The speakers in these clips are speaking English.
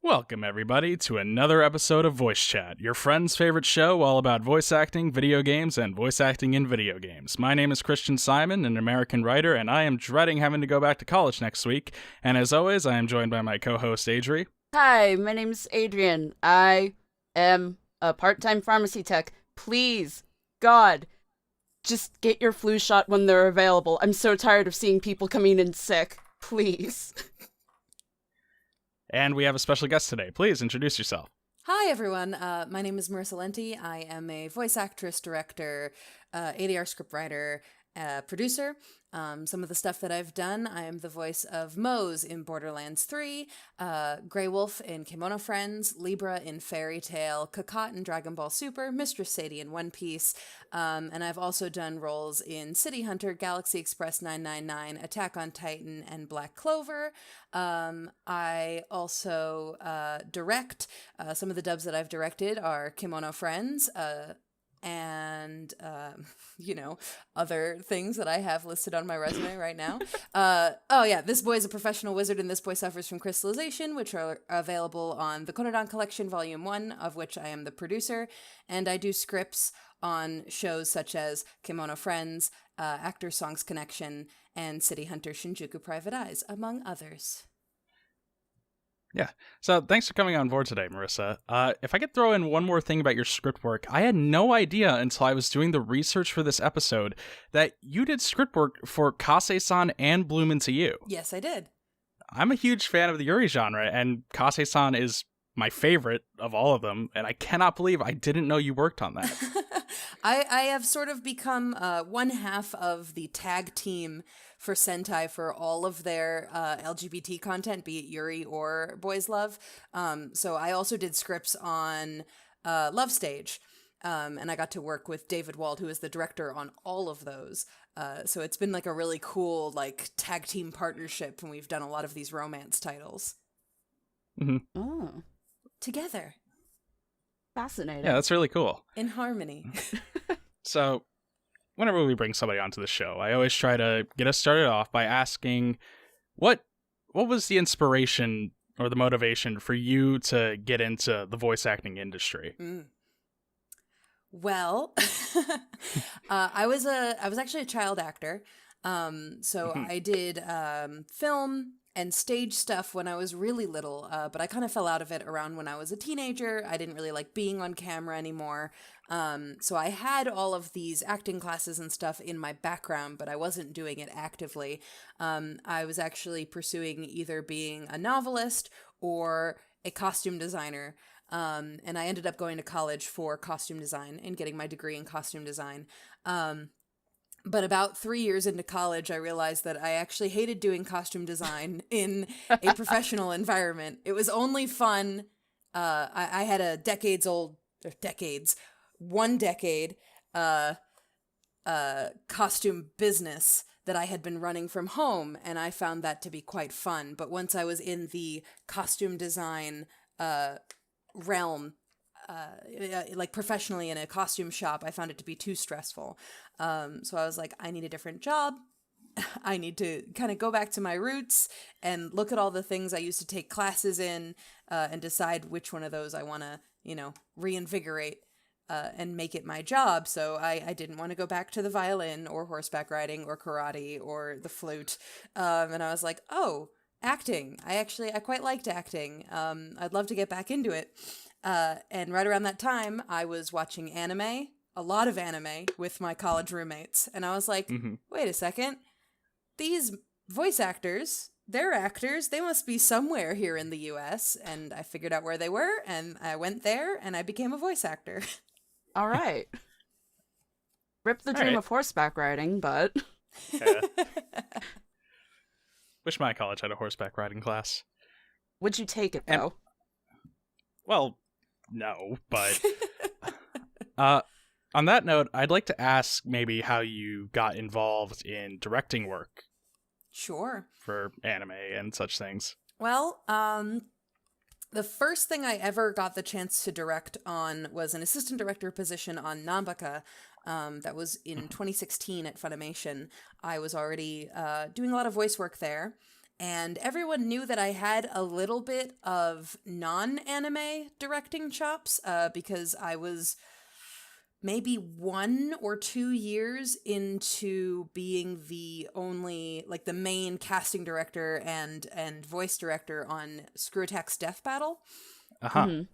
Welcome, everybody, to another episode of VoiceChat, your friend's favorite show all about voice acting, video games, and voice acting in video games. My name is Christian Simon, an American writer, and I am dreading having to go back to college next week. And as always, I am joined by my co-host, Adri. Hi, my name's Adrienne. I am a part-time pharmacy tech. Please, God, just get your flu shot when they're available. I'm so tired of seeing people coming in sick. Please. And we have a special guest today. Please introduce yourself. Hi, everyone. My name is Marissa Lenti. I am a voice actress, director, ADR scriptwriter, producer. Some of the stuff that I've done, I am the voice of Mose in Borderlands 3, Grey Wolf in Kemono Friends, Libra in Fairy Tail, Kakat in Dragon Ball Super, Mistress Sadie in One Piece, and I've also done roles in City Hunter, Galaxy Express 999, Attack on Titan, and Black Clover. I also direct. Some of the dubs that I've directed are Kemono Friends, and, other things that I have listed on my resume right now. This Boy is a Professional Wizard and This Boy Suffers from Crystallization, which are available on the Corrigan Collection Volume 1, of which I am the producer, and I do scripts on shows such as Kemono Friends, Actor Songs Connection, and City Hunter Shinjuku Private Eyes, among others. Yeah. So thanks for coming on board today, Marissa. If I could throw in one more thing about your script work, I had no idea until I was doing the research for this episode that you did script work for Kase-san and Bloom Into You. Yes, I did. I'm a huge fan of the Yuri genre, and Kase-san is my favorite of all of them, and I cannot believe I didn't know you worked on that. I have sort of become one half of the tag team for Sentai for all of their LGBT content, be it Yuri or Boys Love. So I also did scripts on Love Stage, and I got to work with David Wald, who is the director on all of those. So it's been like a really cool like tag team partnership, and we've done a lot of these romance titles. Mm-hmm. Oh, together. Fascinating. Yeah, that's really cool. In harmony. So, whenever we bring somebody onto the show, I always try to get us started off by asking, what was the inspiration or the motivation for you to get into the voice acting industry? Well, I was actually a child actor. So I did film and stage stuff when I was really little, but I kind of fell out of it around when I was a teenager. I didn't really like being on camera anymore. So I had all of these acting classes and stuff in my background, but I wasn't doing it actively. I was actually pursuing either being a novelist or a costume designer. And I ended up going to college for costume design and getting my degree in costume design. But about 3 years into college, I realized that I actually hated doing costume design in a professional environment. It was only fun. I had a one decade costume business that I had been running from home, and I found that to be quite fun. But once I was in the costume design realm, like professionally in a costume shop, I found it to be too stressful. So I was like, I need a different job. I need to kind of go back to my roots and look at all the things I used to take classes in, and decide which one of those I want to, reinvigorate and make it my job. So I didn't want to go back to the violin or horseback riding or karate or the flute. And I was like, oh, acting. I quite liked acting. I'd love to get back into it. And right around that time, I was watching anime, a lot of anime, with my college roommates. And I was like, wait a second. These voice actors, they're actors. They must be somewhere here in the US. And I figured out where they were, and I went there, and I became a voice actor. All right. Rip the dream of horseback riding, but... Yeah. Wish my college had a horseback riding class. Would you take it, though? Well, no, but... on that note, I'd like to ask maybe how you got involved in directing work. Sure. For anime and such things. Well, the first thing I ever got the chance to direct on was an assistant director position on Nambaka. That was in 2016 at Funimation. I was already doing a lot of voice work there. And everyone knew that I had a little bit of non-anime directing chops because I was maybe 1 or 2 years into being the only, like, the main casting director and voice director on Screw Attack's Death Battle. And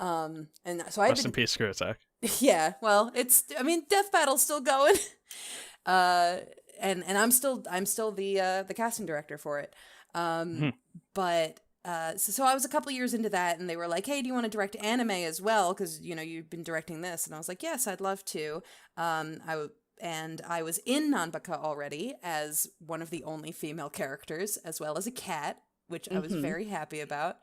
so Rest in peace, Screw Attack. Yeah, well, Death Battle's still going. And I'm still the casting director for it. But so I was a couple years into that, and they were like, "Hey, do you want to direct anime as well? Because you've been directing this." And I was like, "Yes, I'd love to." I was in Nanbaka already as one of the only female characters, as well as a cat, which I was very happy about.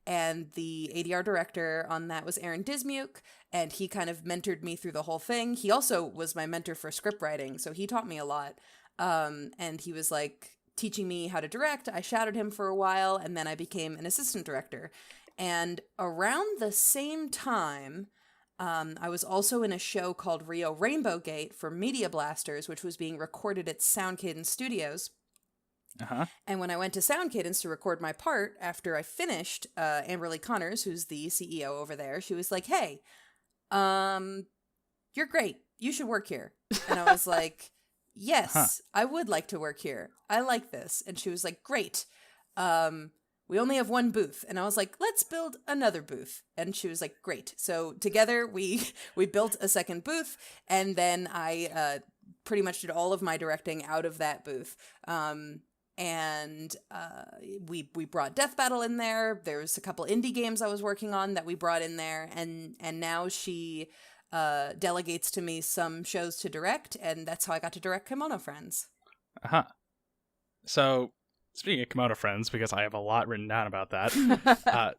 And the ADR director on that was Aaron Dismuke, and he kind of mentored me through the whole thing. He also was my mentor for script writing, so he taught me a lot. And he was like teaching me how to direct. I shadowed him for a while, and then I became an assistant director. And around the same time, I was also in a show called Rio Rainbow Gate for Media Blasters, which was being recorded at Sound Cadence Studios. And when I went to Sound Cadence to record my part, after I finished, Amberly Connors, who's the CEO over there, she was like, "Hey, you're great. You should work here." And I was like, "Yes, I would like to work here. I like this." And she was like, "Great. We only have 1 booth." And I was like, "Let's build another booth." And she was like, "Great." So together we built a second booth, and then I pretty much did all of my directing out of that booth. And we brought Death Battle in there. There was a couple indie games I was working on that we brought in there, and now she delegates to me some shows to direct, and that's how I got to direct Kemono Friends. So, speaking of Comodo Friends, because I have a lot written down about that,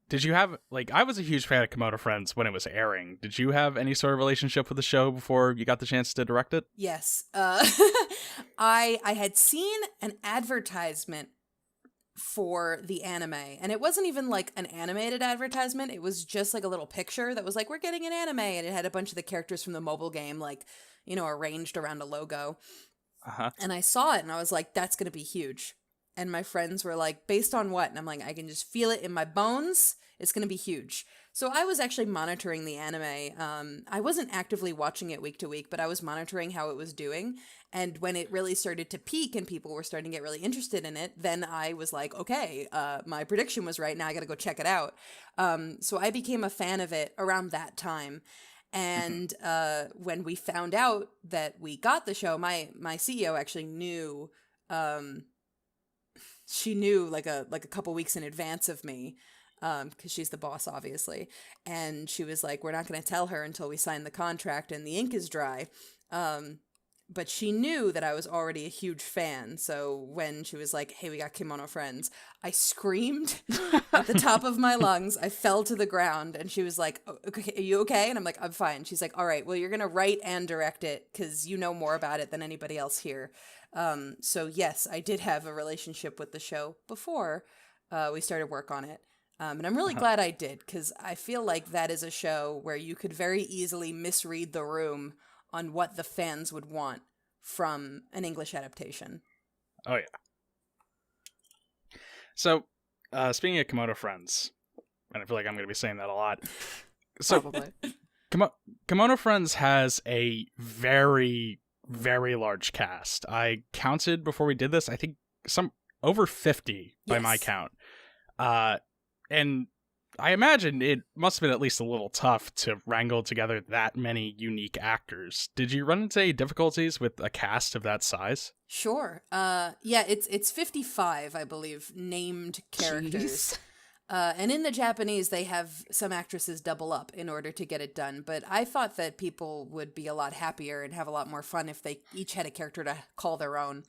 did you have, I was a huge fan of Comodo Friends when it was airing. Did you have any sort of relationship with the show before you got the chance to direct it? Yes. I had seen an advertisement for the anime, and it wasn't even like an animated advertisement. It was just like a little picture that was like, "We're getting an anime," and it had a bunch of the characters from the mobile game, arranged around a logo. And I saw it, and I was like, "That's going to be huge." And my friends were like, "Based on what?" And I'm like, "I can just feel it in my bones. It's going to be huge." So I was actually monitoring the anime. I wasn't actively watching it week to week, but I was monitoring how it was doing. And when it really started to peak and people were starting to get really interested in it, then I was like, okay, my prediction was right. Now I got to go check it out. So I became a fan of it around that time. And when we found out that we got the show, my CEO actually knew. She knew like a couple weeks in advance of me, because she's the boss, obviously. And she was like, "We're not going to tell her until we sign the contract and the ink is dry." But she knew that I was already a huge fan. So when she was like, "Hey, we got Kemono Friends," I screamed at the top of my lungs. I fell to the ground, and she was like, "Okay, are you okay?" And I'm like, "I'm fine." She's like, "All right, well, you're going to write and direct it because you know more about it than anybody else here." So yes, I did have a relationship with the show before we started work on it. And I'm really glad I did, because I feel like that is a show where you could very easily misread the room on what the fans would want from an English adaptation. Oh, yeah. So, speaking of Comodo Friends, and I feel like I'm going to be saying that a lot. So, Probably. Comodo Friends has a very, very large cast. I counted before we did this, I think some over 50 by my count. And I imagine it must have been at least a little tough to wrangle together that many unique actors. Did you run into any difficulties with a cast of that size? Sure. Yeah, it's 55, I believe, named characters. And in the Japanese, they have some actresses double up in order to get it done. But I thought that people would be a lot happier and have a lot more fun if they each had a character to call their own.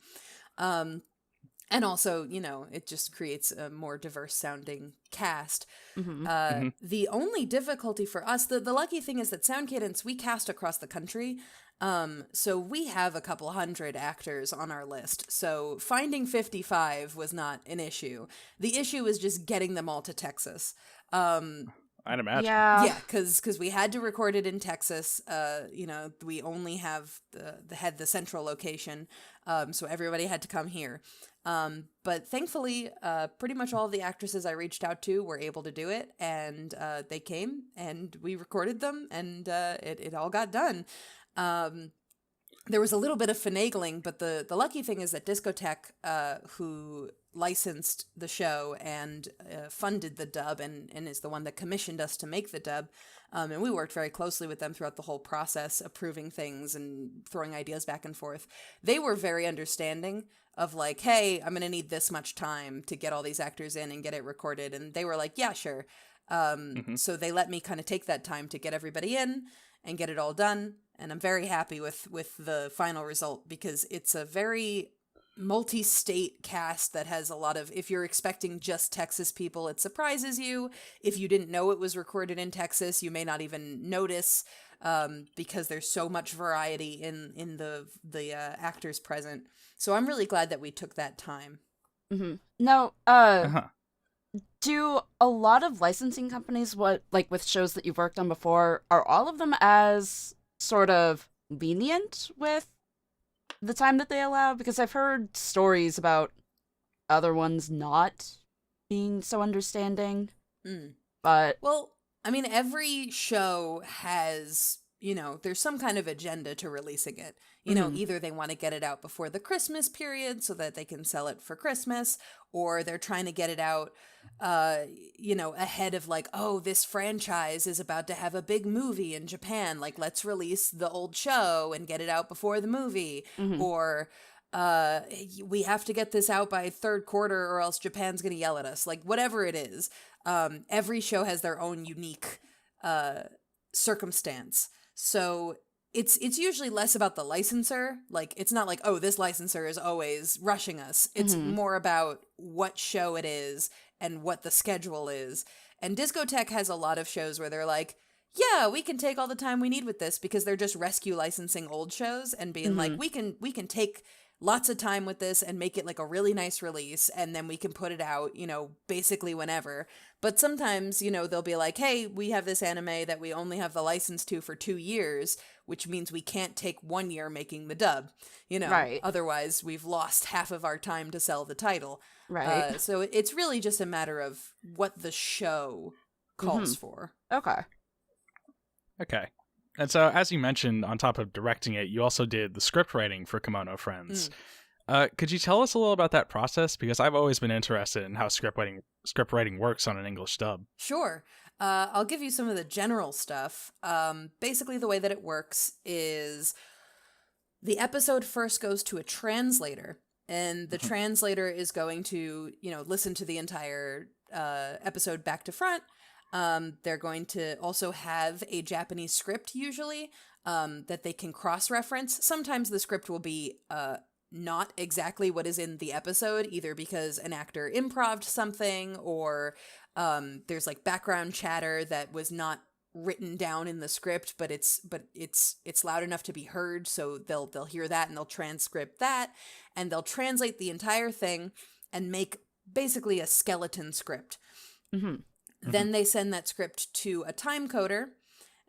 And also, it just creates a more diverse sounding cast. The only difficulty for us, the lucky thing is that Sound Cadence, we cast across the country. So we have a couple hundred actors on our list. So finding 55 was not an issue. The issue was just getting them all to Texas. I'd imagine. Yeah, because we had to record it in Texas. We only have the central location, so everybody had to come here. But thankfully, pretty much all of the actresses I reached out to were able to do it, and they came, and we recorded them, and it all got done. There was a little bit of finagling, but the lucky thing is that Discotheque, who licensed the show and funded the dub and is the one that commissioned us to make the dub, and we worked very closely with them throughout the whole process, approving things and throwing ideas back and forth. They were very understanding of like, hey, I'm going to need this much time to get all these actors in and get it recorded. And they were like, yeah, sure. So they let me kind of take that time to get everybody in and get it all done. And I'm very happy with the final result because it's a very multi-state cast that has a lot of, if you're expecting just Texas people, it surprises you. If you didn't know it was recorded in Texas, you may not even notice because there's so much variety in the actors present. So I'm really glad that we took that time. Mm-hmm. Now, do a lot of licensing companies, with shows that you've worked on before, are all of them as sort of lenient with the time that they allow? Because I've heard stories about other ones not being so understanding. But well, I mean, every show has, there's some kind of agenda to releasing it. Either they want to get it out before the Christmas period so that they can sell it for Christmas, or they're trying to get it out, ahead of like, oh, this franchise is about to have a big movie in Japan. Like, let's release the old show and get it out before the movie. Or we have to get this out by third quarter or else Japan's going to yell at us. Like, whatever it is, every show has their own unique circumstance. So it's usually less about the licensor. Like, it's not like, oh, this licensor is always rushing us. It's more about what show it is and what the schedule is. And Discotheque has a lot of shows where they're like, yeah, we can take all the time we need with this because they're just rescue licensing old shows and being like, we can take lots of time with this and make it like a really nice release, and then we can put it out, basically whenever. But sometimes, they'll be like, hey, we have this anime that we only have the license to for 2 years, which means we can't take 1 year making the dub, Right. Otherwise we've lost half of our time to sell the title. Right. So it's really just a matter of what the show calls for. Okay. And so, as you mentioned, on top of directing it, you also did the script writing for Kemono Friends. Could you tell us a little about that process? Because I've always been interested in how script writing works on an English dub. Sure. I'll give you some of the general stuff. Basically, the way that it works is the episode first goes to a translator, and the translator is going to, listen to the entire episode back to front. They're going to also have a Japanese script, usually, that they can cross-reference. Sometimes the script will be not exactly what is in the episode, either because an actor improv'd something, or there's like background chatter that was not written down in the script, but it's loud enough to be heard, so they'll hear that and they'll transcript that, and they'll translate the entire thing and make basically a skeleton script. Then they send that script to a time coder,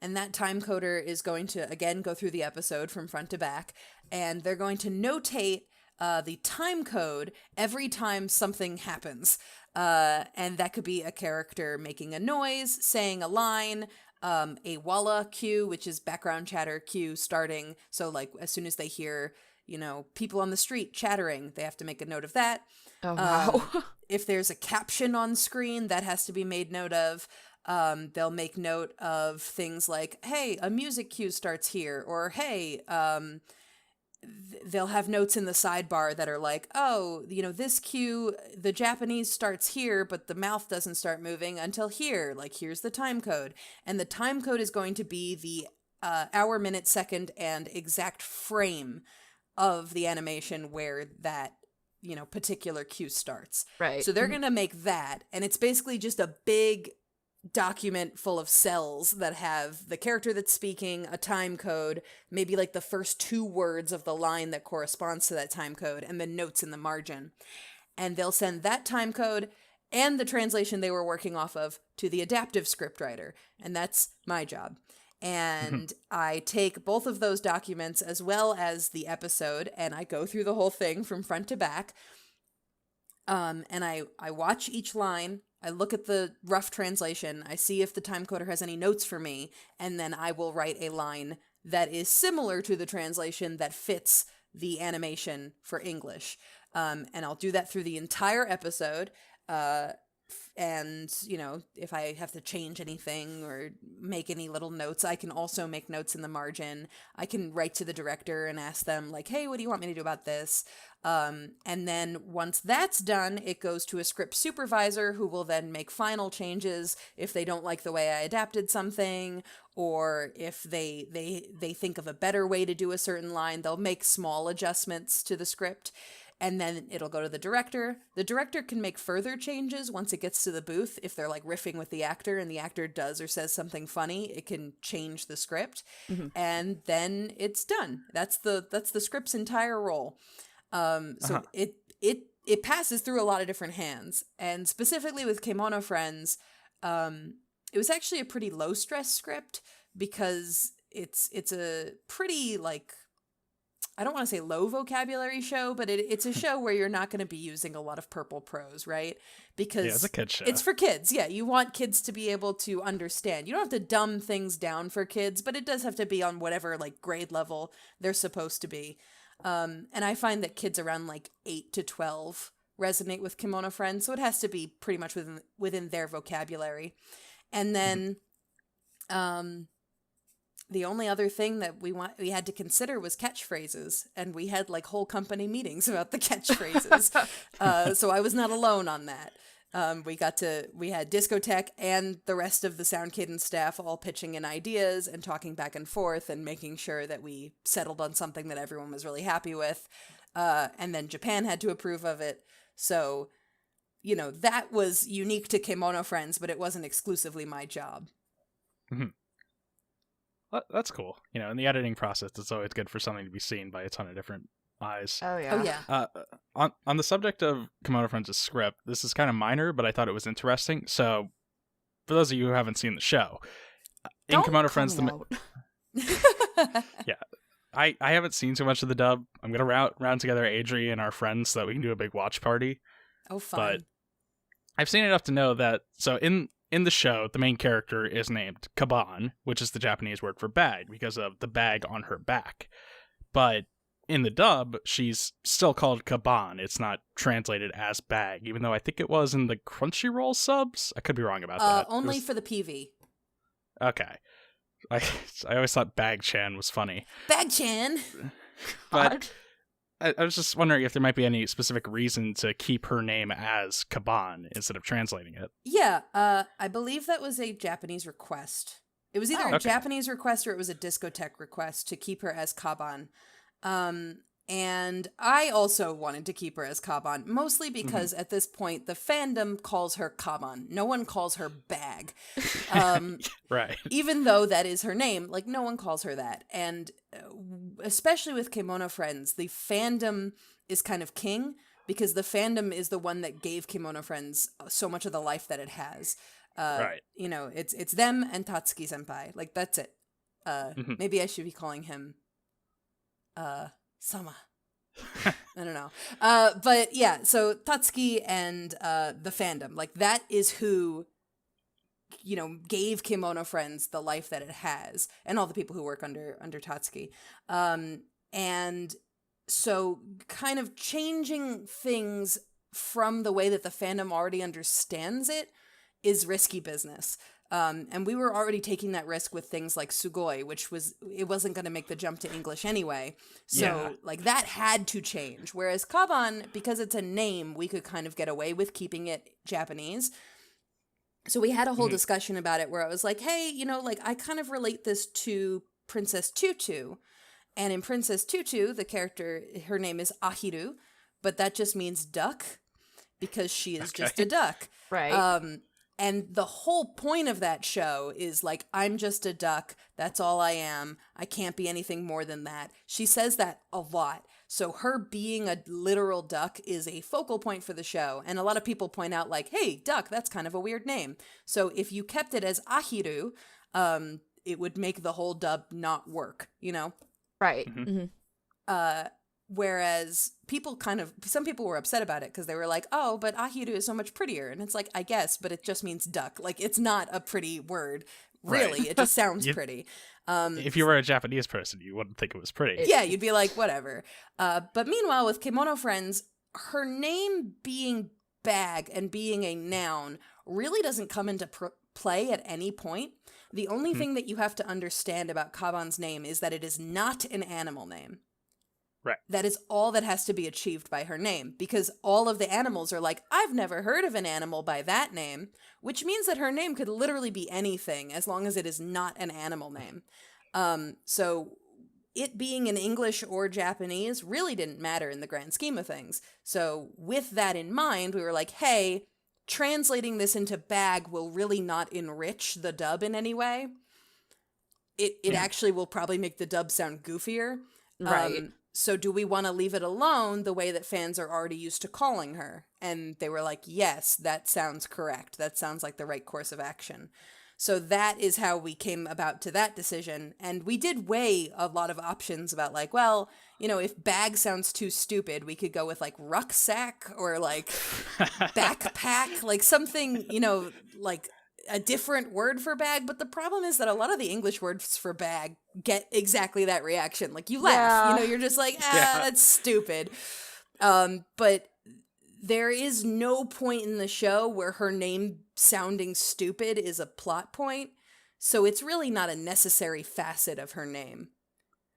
and that time coder is going to, again, go through the episode from front to back, and they're going to notate the time code every time something happens. And that could be a character making a noise, saying a line, a walla cue, which is background chatter cue starting. So, like, as soon as they hear, people on the street chattering, they have to make a note of that. Oh, wow. If there's a caption on screen, that has to be made note of. They'll make note of things like, hey, a music cue starts here, or hey, they'll have notes in the sidebar that are like, oh, this cue, the Japanese starts here, but the mouth doesn't start moving until here. Like, here's the time code. And the time code is going to be the hour, minute, second, and exact frame of the animation where that particular cue starts. Right. So they're going to make that, and it's basically just a big document full of cells that have the character that's speaking, a time code, maybe like the first 2 words of the line that corresponds to that time code, and then notes in the margin. And they'll send that time code and the translation they were working off of to the adaptive scriptwriter, and that's my job. And I take both of those documents as well as the episode, and I go through the whole thing from front to back. And I watch each line, I look at the rough translation, I see if the timecoder has any notes for me, and then I will write a line that is similar to the translation that fits the animation for English. And I'll do that through the entire episode. And, you know, if I have to change anything or make any little notes, I can also make notes in the margin. I can write to the director and ask them, like, hey, what do you want me to do about this? And then once that's done, it goes to a script supervisor who will then make final changes if they don't like the way I adapted something, or if they think of a better way to do a certain line, they'll make small adjustments to the script. And then it'll go to the director. The director can make further changes once it gets to the booth. If they're like riffing with the actor and the actor does or says something funny, it can change the script. Mm-hmm. And then it's done. That's the script's entire role. So it passes through a lot of different hands. And specifically with Kemono Friends, it was actually a pretty low stress script because it's a pretty, like, I don't want to say low vocabulary show, but it's a show where you're not going to be using a lot of purple prose, right? Because it's a kid show. It's for kids. Yeah, you want kids to be able to understand. You don't have to dumb things down for kids, but it does have to be on whatever like grade level they're supposed to be. And I find that kids around like 8 to 12 resonate with Kemono Friends, so it has to be pretty much within their vocabulary. And then the only other thing that we had to consider was catchphrases, and we had like whole company meetings about the catchphrases. So I was not alone on that. We had Discotech and the rest of the Sound Kitten staff all pitching in ideas and talking back and forth and making sure that we settled on something that everyone was really happy with. And then Japan had to approve of it. So, you know, that was unique to Kemono Friends, but it wasn't exclusively my job. Mm-hmm. That's cool. You know, in the editing process, it's always good for something to be seen by a ton of different eyes. Oh yeah. On the subject of Kemono Friends' script, this is kind of minor, but I thought it was interesting. So, for those of you who haven't seen the show, in Kemono Friends, yeah, I haven't seen too much of the dub. I'm gonna round together Adri and our friends so that we can do a big watch party. Oh, fun! But I've seen enough to know that. So in the show, the main character is named Kaban, which is the Japanese word for bag, because of the bag on her back. But in the dub, she's still called Kaban. It's not translated as bag, even though I think it was in the Crunchyroll subs. I could be wrong about that. Only for the PV. Okay. I always thought Bag-chan was funny. Bag-chan! But I was just wondering if there might be any specific reason to keep her name as Kaban instead of translating it. Yeah, I believe that was a Japanese request. It was either a Japanese request or it was a Discotech request to keep her as Kaban. And I also wanted to keep her as Kaban, mostly because at this point, the fandom calls her Kaban. No one calls her Bag. Right. Even though that is her name, like, no one calls her that. And especially with Kemono Friends, the fandom is kind of king, because the fandom is the one that gave Kemono Friends so much of the life that it has. Right. You know, it's them and Tatsuki Senpai. Like, that's it. Maybe I should be calling him Sama. I don't know. But yeah, so Tatsuki and the fandom, like, that is who, you know, gave Kemono Friends the life that it has, and all the people who work under Tatsuki. And so kind of changing things from the way that the fandom already understands it is risky business. And we were already taking that risk with things like Sugoi, which wasn't going to make the jump to English anyway. So like, that had to change. Whereas Kaban, because it's a name, we could kind of get away with keeping it Japanese. So we had a whole discussion about it where I was like, hey, you know, like, I kind of relate this to Princess Tutu. And in Princess Tutu, the character, her name is Ahiru, but that just means duck because she is just a duck. Right. And the whole point of that show is, like, I'm just a duck. That's all I am. I can't be anything more than that. She says that a lot. So her being a literal duck is a focal point for the show. And a lot of people point out, like, hey, duck, that's kind of a weird name. So if you kept it as Ahiru, it would make the whole dub not work, you know? Right. Whereas some people were upset about it because they were like, oh, but ahiru is so much prettier. And it's like, I guess, but it just means duck. Like, it's not a pretty word. Really, Right. it just sounds pretty. If you were a Japanese person, you wouldn't think it was pretty. Yeah, you'd be like, whatever. But meanwhile, with Kemono Friends, her name being bag and being a noun really doesn't come into play at any point. The only thing that you have to understand about Kaban's name is that it is not an animal name. Right. That is all that has to be achieved by her name, because all of the animals are like, I've never heard of an animal by that name, which means that her name could literally be anything as long as it is not an animal name. So it being in English or Japanese really didn't matter in the grand scheme of things. So with that in mind, we were like, hey, translating this into bag will really not enrich the dub in any way. It actually will probably make the dub sound goofier. Right. So do we want to leave it alone the way that fans are already used to calling her? And they were like, yes, that sounds correct. That sounds like the right course of action. So that is how we came about to that decision. And we did weigh a lot of options about like, well, you know, if bag sounds too stupid, we could go with like rucksack or like backpack, like something, you know, like a different word for bag. But the problem is that a lot of the English words for bag get exactly that reaction. Like you laugh, you know, you're just like, that's stupid. But there is no point in the show where her name sounding stupid is a plot point. So it's really not a necessary facet of her name.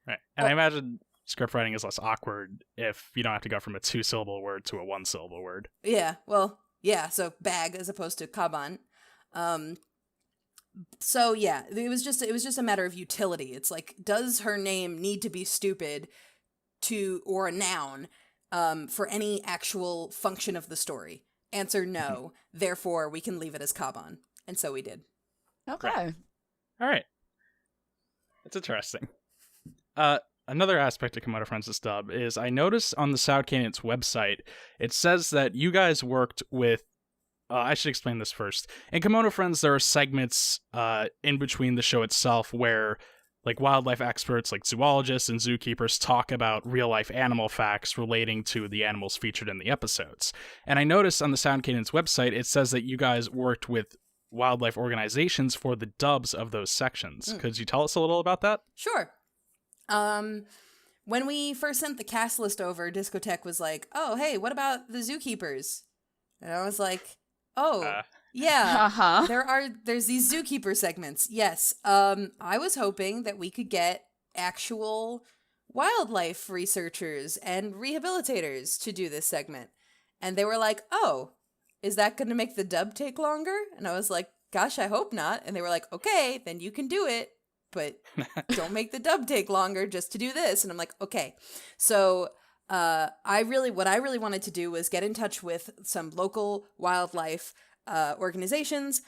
Right. And I imagine script writing is less awkward if you don't have to go from a 2-syllable word to a 1-syllable word. Yeah, well, yeah, so bag as opposed to kaban. So yeah, it was just a matter of utility. It's like, does her name need to be stupid or a noun for any actual function of the story? Answer no. Therefore, we can leave it as kaban. And so we did. Okay. Right. All right. That's interesting. Another aspect of Comodo Friends' dub is I noticed on the South Canian's website, it says that you guys worked with I should explain this first. In Kemono Friends, there are segments in between the show itself where like wildlife experts like zoologists and zookeepers talk about real-life animal facts relating to the animals featured in the episodes. And I noticed on the Sound Cadence website, it says that you guys worked with wildlife organizations for the dubs of those sections. Could you tell us a little about that? Sure. When we first sent the cast list over, Discotheque was like, oh, hey, what about the Zookeepers? And I was like, oh, yeah, there's these Zookeeper segments. Yes. I was hoping that we could get actual wildlife researchers and rehabilitators to do this segment. And they were like, oh, is that going to make the dub take longer? And I was like, gosh, I hope not. And they were like, okay, then you can do it, but don't make the dub take longer just to do this. And I'm like, okay. So what I really wanted to do was get in touch with some local wildlife organizations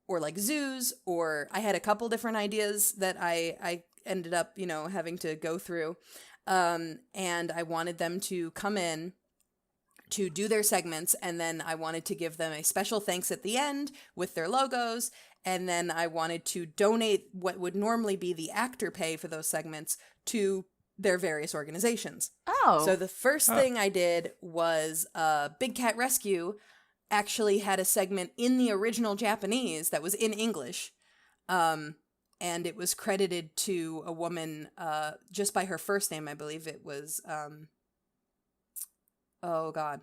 or like zoos, or I had a couple different ideas that I ended up, you know, having to go through. And I wanted them to come in to do their segments, and then I wanted to give them a special thanks at the end with their logos, and then I wanted to donate what would normally be the actor pay for those segments to their various organizations. Oh. So the first thing I did was Big Cat Rescue actually had a segment in the original Japanese that was in English. And it was credited to a woman just by her first name. I believe it was, oh God,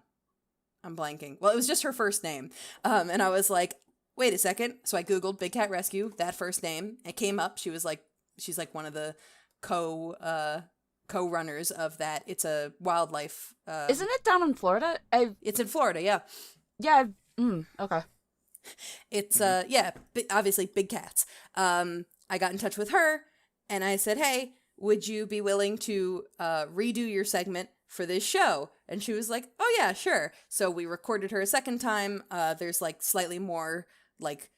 I'm blanking. Well, it was just her first name. And I was like, wait a second. So I Googled Big Cat Rescue, that first name. It came up. She's like one of the co-runners of that. It's a wildlife. Isn't it down in Florida? It's in Florida, yeah. Yeah. Okay. It's obviously big cats. I got in touch with her and I said, hey, would you be willing to redo your segment for this show? And she was like, oh yeah, sure. So we recorded her a second time. There's like slightly more like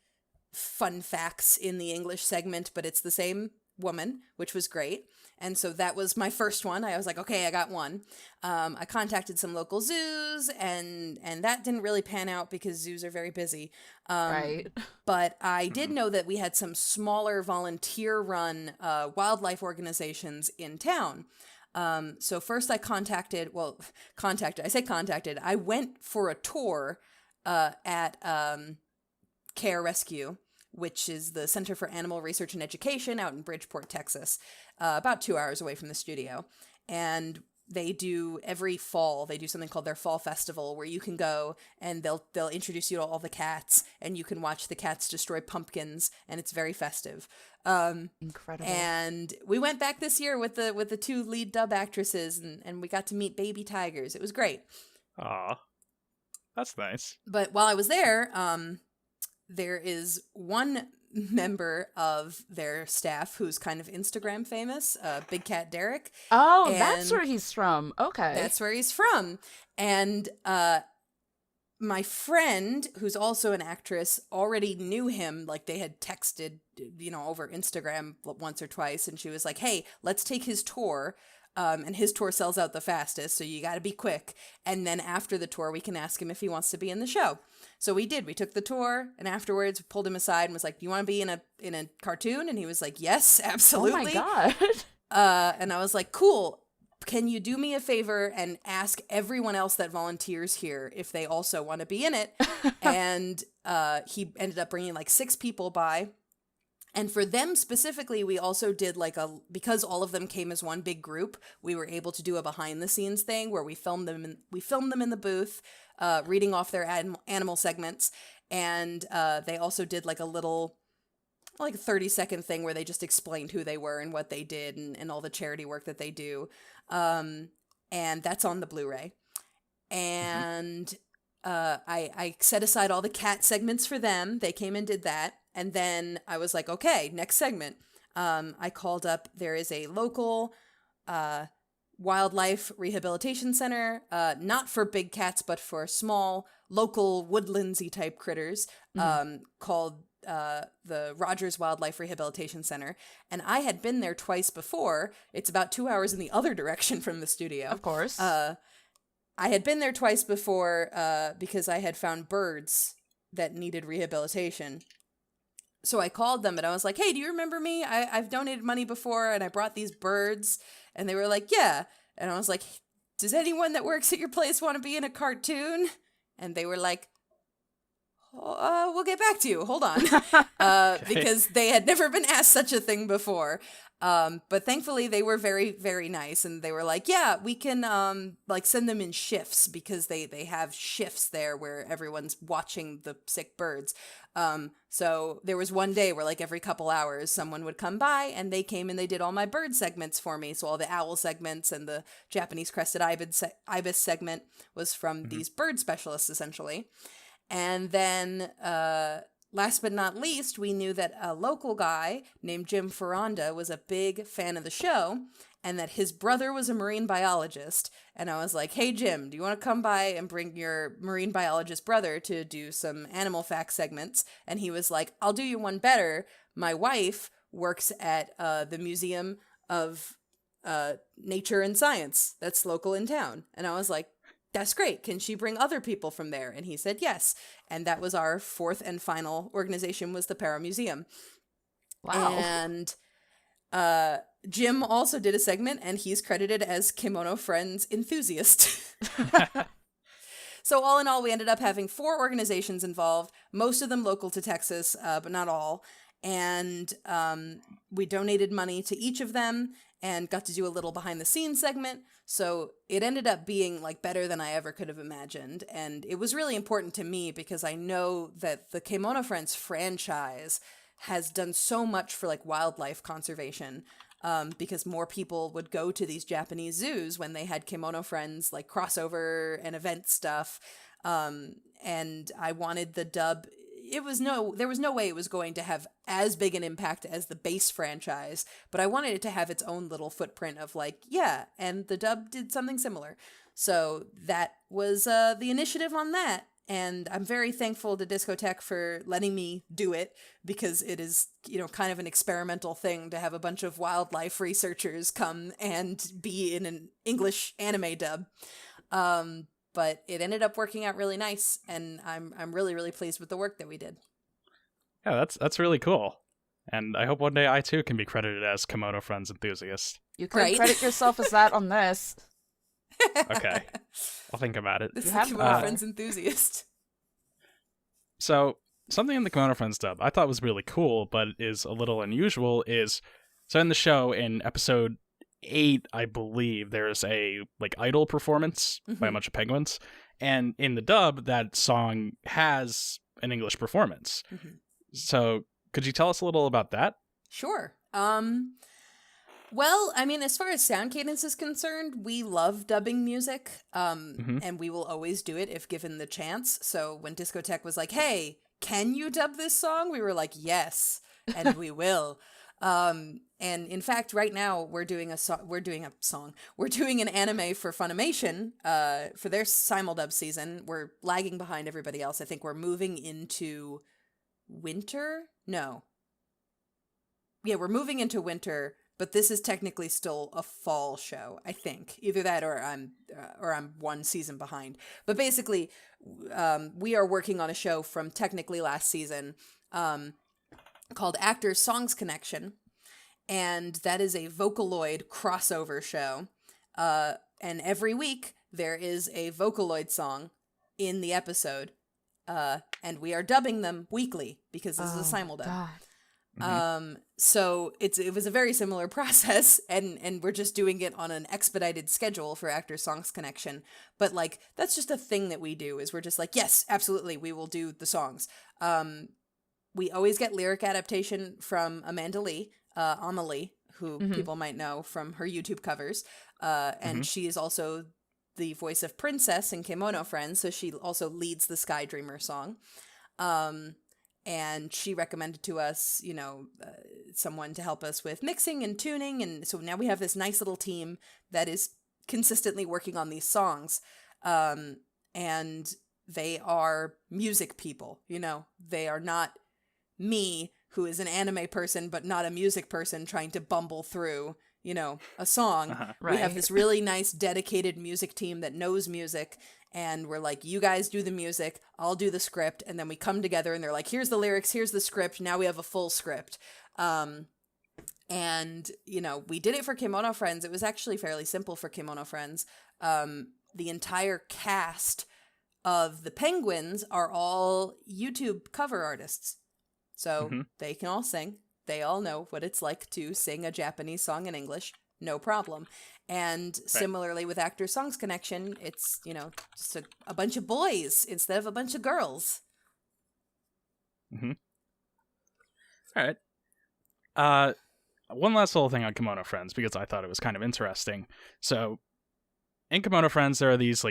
fun facts in the English segment, but it's the same woman, which was great. And so that was my first one. I was like, okay, I got one. I contacted some local zoos, and that didn't really pan out because zoos are very busy. Right. But I did know that we had some smaller volunteer-run wildlife organizations in town. So first I I went for a tour at Care Rescue, which is the Center for Animal Research and Education out in Bridgeport, Texas, about 2 hours away from the studio. And they do every fall, they do something called their Fall Festival, where you can go and they'll introduce you to all the cats, and you can watch the cats destroy pumpkins, and it's very festive. Incredible. And we went back this year with the two lead dub actresses, and we got to meet baby tigers. It was great. Aw, that's nice. But while I was there, there is one member of their staff who's kind of Instagram famous, Big Cat Derek. Oh, And that's where he's from. Okay. That's where he's from. And my friend, who's also an actress, already knew him. Like, they had texted, over Instagram once or twice, and she was like, hey, let's take his tour. And his tour sells out the fastest, so you got to be quick. And then after the tour, we can ask him if he wants to be in the show. So we did. We took the tour, and afterwards pulled him aside and was like, "Do you want to be in a cartoon?" And he was like, "Yes, absolutely." Oh my god. And I was like, "Cool. Can you do me a favor and ask everyone else that volunteers here if they also want to be in it?" And he ended up bringing like 6 people by. And for them specifically, we also did because all of them came as one big group, we were able to do a behind the scenes thing where we filmed them in the booth, reading off their animal segments. And they also did like a little, like a 30-second thing where they just explained who they were and what they did and all the charity work that they do. And that's on the Blu-ray. And I set aside all the cat segments for them. They came and did that. And then I was like, okay, next segment. I called up, there is a local wildlife rehabilitation center, not for big cats, but for small, local woodlandsy type critters, called the Rogers Wildlife Rehabilitation Center. And I had been there twice before. It's about 2 hours in the other direction from the studio. Of course. I had been there twice before because I had found birds that needed rehabilitation. So I called them and I was like, hey, do you remember me? I've donated money before and I brought these birds. And they were like, yeah. And I was like, does anyone that works at your place want to be in a cartoon? And they were like, we'll get back to you. Hold on. Because they had never been asked such a thing before. But thankfully they were very, very nice. And they were like, yeah, we can send them in shifts because they have shifts there where everyone's watching the sick birds. So there was one day where like every couple hours someone would come by and they came and they did all my bird segments for me. So all the owl segments and the Japanese crested ibis segment was from these bird specialists essentially. And then last but not least, we knew that a local guy named Jim Ferranda was a big fan of the show and that his brother was a marine biologist. And I was like, hey, Jim, do you want to come by and bring your marine biologist brother to do some animal fact segments? And he was like, I'll do you one better. My wife works at the Museum of Nature and Science that's local in town. And I was like, that's great. Can she bring other people from there? And he said yes. And that was our 4th and final organization, was the Para Museum. Wow. And Jim also did a segment, and he's credited as Kemono Friends enthusiast. So all in all, we ended up having 4 organizations involved, most of them local to Texas, but not all. And we donated money to each of them and got to do a little behind the scenes segment. So it ended up being like better than I ever could have imagined. And it was really important to me because I know that the Kemono Friends franchise has done so much for like wildlife conservation, because more people would go to these Japanese zoos when they had Kemono Friends like crossover and event stuff. And I wanted the dub. There was no way it was going to have as big an impact as the base franchise, but I wanted it to have its own little footprint of like, yeah, and the dub did something similar. So that was the initiative on that. And I'm very thankful to Discotech for letting me do it because it is, kind of an experimental thing to have a bunch of wildlife researchers come and be in an English anime dub. But it ended up working out really nice, and I'm really, really pleased with the work that we did. Yeah, that's really cool. And I hope one day I too can be credited as Komodo Friends enthusiast. You could Right. credit yourself as that on this. Okay. I'll think about it. This is You a have Kemono that. Friends enthusiast. So, something in the Kemono Friends dub I thought was really cool, but is a little unusual, is so in the show, in episode 8, I believe, there's a idol performance by a bunch of penguins, and in the dub, that song has an English performance. So, could you tell us a little about that? Sure. Well, I mean, as far as sound cadence is concerned, we love dubbing music, and we will always do it if given the chance. So when Discotheque was like, hey, can you dub this song? We were like, yes, and we will. And in fact, right now we're doing an anime for Funimation, for their simuldub season. We're lagging behind everybody else. I think we're moving into winter? No. Yeah, we're moving into winter, but this is technically still a fall show, I think. Either that or I'm one season behind. But basically, we are working on a show from technically last season, called Actors Songs Connection, and that is a Vocaloid crossover show. And every week there is a Vocaloid song in the episode, and we are dubbing them weekly because this is a simuldub. God. So it was a very similar process, and we're just doing it on an expedited schedule for Actors Songs Connection. But that's just a thing that we do, is we're just like, yes, absolutely, we will do the songs. We always get lyric adaptation from Amanda Lee, Amelie, who people might know from her YouTube covers. And she is also the voice of Princess in Kemono Friends, so she also leads the Sky Dreamer song. And she recommended to us, someone to help us with mixing and tuning. And so now we have this nice little team that is consistently working on these songs. And they are music people, they are not me, who is an anime person, but not a music person, trying to bumble through, a song. Right. We have this really nice dedicated music team that knows music. And we're like, you guys do the music, I'll do the script. And then we come together and they're like, here's the lyrics, here's the script. Now we have a full script. And, we did it for Kemono Friends. It was actually fairly simple for Kemono Friends. The entire cast of the penguins are all YouTube cover artists. So they can all sing. They all know what it's like to sing a Japanese song in English. No problem. And similarly with Actors Songs Connection, it's, just a bunch of boys instead of a bunch of girls. All right. One last little thing on Kemono Friends, because I thought it was kind of interesting. So, in Kemono Friends, there are these,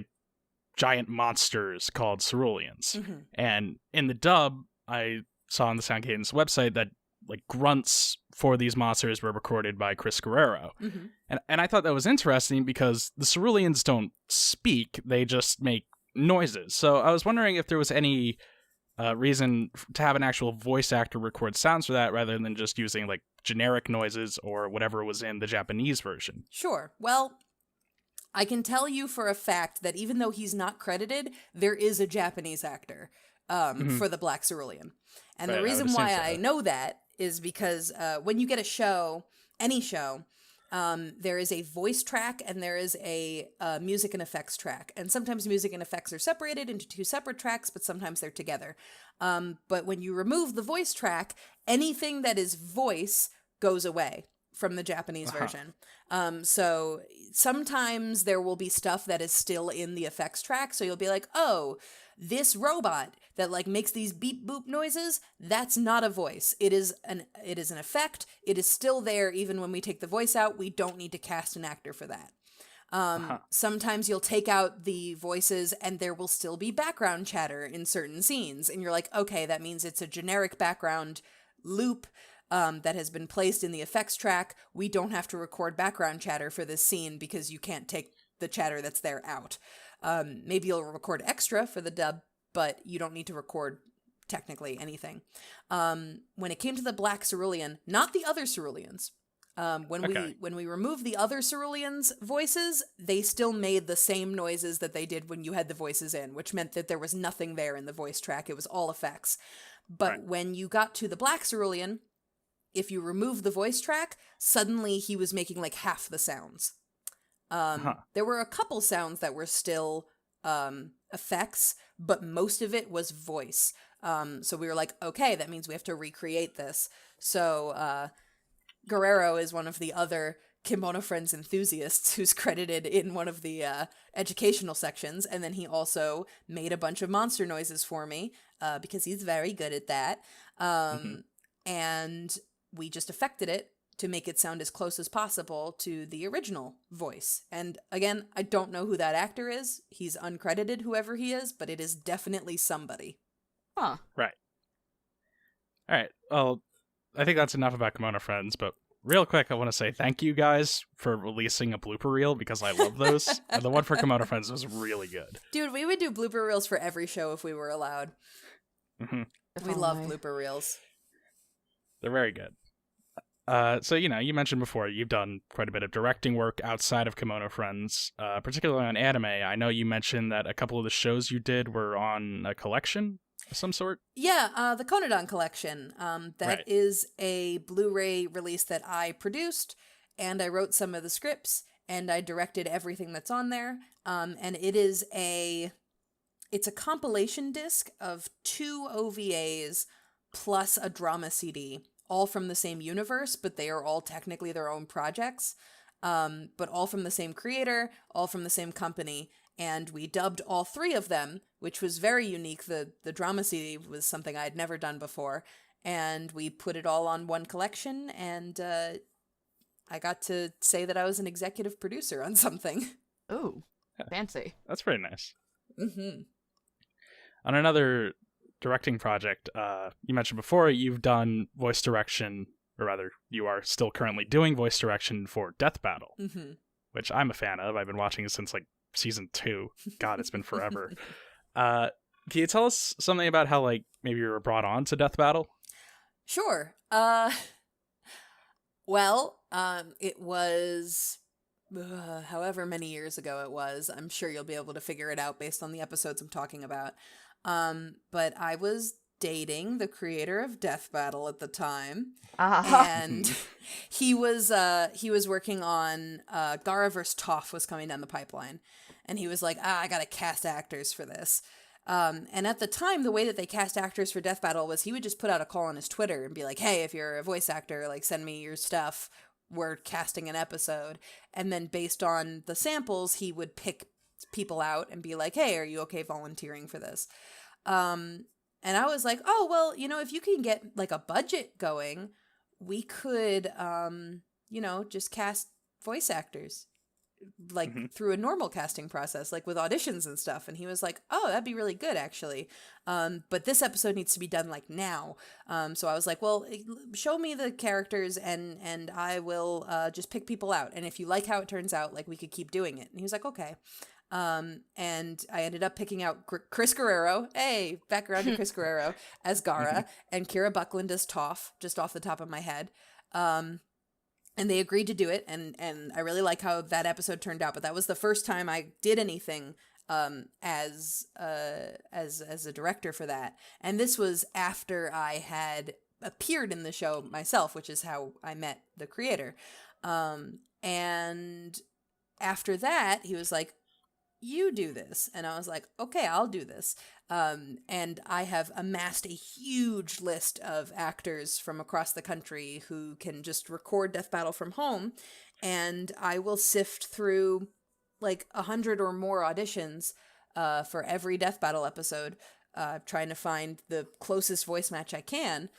giant monsters called Ceruleans. And in the dub, I saw on the Sound Cadence website that, grunts for these monsters were recorded by Chris Guerrero. And I thought that was interesting because the Ceruleans don't speak, they just make noises. So I was wondering if there was any reason to have an actual voice actor record sounds for that rather than just using, generic noises or whatever was in the Japanese version. Sure. Well, I can tell you for a fact that even though he's not credited, there is a Japanese actor for the Black Cerulean. And the reason why I know that is because when you get a show, any show, there is a voice track and there is a music and effects track. And sometimes music and effects are separated into two separate tracks, but sometimes they're together. But when you remove the voice track, anything that is voice goes away from the Japanese version. So sometimes there will be stuff that is still in the effects track. So you'll be like, oh, this robot that makes these beep boop noises, that's not a voice. It is an effect. It is still there even when we take the voice out. We don't need to cast an actor for that. Sometimes you'll take out the voices and there will still be background chatter in certain scenes. And you're like, okay, that means it's a generic background loop that has been placed in the effects track. We don't have to record background chatter for this scene because you can't take the chatter that's there out. Maybe you'll record extra for the dub, but you don't need to record technically anything. When it came to the Black Cerulean, not the other Ceruleans, when we removed the other Ceruleans' voices, they still made the same noises that they did when you had the voices in, which meant that there was nothing there in the voice track. It was all effects. But when you got to the Black Cerulean, if you remove the voice track, suddenly he was making like half the sounds. There were a couple sounds that were still effects, but most of it was voice. So we were like, okay, that means we have to recreate this. So Guerrero is one of the other Kemono Friends enthusiasts who's credited in one of the educational sections, and then he also made a bunch of monster noises for me because he's very good at that. And we just affected it to make it sound as close as possible to the original voice. And again, I don't know who that actor is. He's uncredited, whoever he is, but it is definitely somebody. Huh. Right. All right. Well, I think that's enough about Kemono Friends, but real quick, I want to say thank you guys for releasing a blooper reel because I love those. And the one for Kemono Friends was really good. Dude, we would do blooper reels for every show if we were allowed. We love blooper reels. They're very good. So, you mentioned before you've done quite a bit of directing work outside of Kemono Friends, particularly on anime. I know you mentioned that a couple of the shows you did were on a collection of some sort. Yeah, the Conodon Collection. That is a Blu-ray release that I produced, and I wrote some of the scripts, and I directed everything that's on there. And it's a compilation disc of 2 OVAs plus a drama CD. All from the same universe, but they are all technically their own projects, but all from the same creator, all from the same company, and we dubbed all 3 of them, which was very unique. The drama CD was something I had never done before, and we put it all on one collection, and I got to say that I was an executive producer on something. Ooh, fancy. That's pretty nice. Mm-hmm. On another directing project, you mentioned before you've done voice direction, or rather, you are still currently doing voice direction for Death Battle, which I'm a fan of. I've been watching it since like season 2. God, it's been forever. Can you tell us something about how maybe you were brought on to Death Battle? Sure. Well, it was however many years ago it was. I'm sure you'll be able to figure it out based on the episodes I'm talking about. But I was dating the creator of Death Battle at the time, and he was working on Gara vs. Toph was coming down the pipeline, and he was like, I gotta cast actors for this. And at the time, the way that they cast actors for Death Battle was he would just put out a call on his Twitter and be like, hey, if you're a voice actor, send me your stuff. We're casting an episode. And then based on the samples, he would pick people out and be like, hey, are you okay volunteering for this? And I was like, oh, well, if you can get a budget going, we could, just cast voice actors through a normal casting process, with auditions and stuff. And he was like, oh, that'd be really good, actually. But this episode needs to be done now. So I was like, well, show me the characters and I will just pick people out. And if you like how it turns out, we could keep doing it. And he was like, okay. And I ended up picking out Chris Guerrero, back around to Chris Guerrero, as Gara, and Kira Buckland as Toph, just off the top of my head. And they agreed to do it, and I really like how that episode turned out, but that was the first time I did anything as a director for that. And this was after I had appeared in the show myself, which is how I met the creator. And after that, he was like, you do this. And I was like, okay, I'll do this. And I have amassed a huge list of actors from across the country who can just record Death Battle from home. And I will sift through 100 or more auditions for every Death Battle episode, trying to find the closest voice match I can.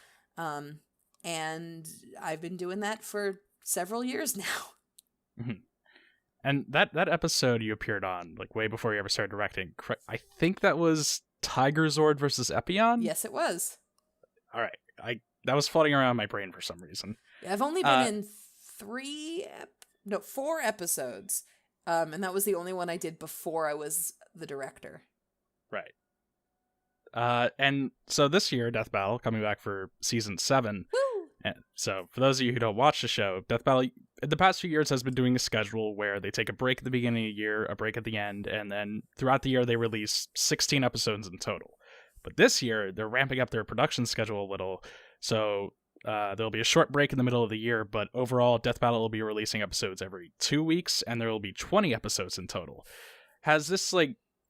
And I've been doing that for several years now. And that episode you appeared on, way before you ever started directing, I think that was Tiger Zord versus Epion? Yes, it was. All right. That was floating around my brain for some reason. I've only been in 4 episodes. And that was the only one I did before I was the director. Right. And so this year, Death Battle, coming back for season 7. Woo! And so for those of you who don't watch the show, Death Battle, in the past few years, has been doing a schedule where they take a break at the beginning of the year, a break at the end, and then throughout the year, they release 16 episodes in total. But this year, they're ramping up their production schedule a little. So there'll be a short break in the middle of the year, but overall, Death Battle will be releasing episodes every 2 weeks, and there will be 20 episodes in total. Has this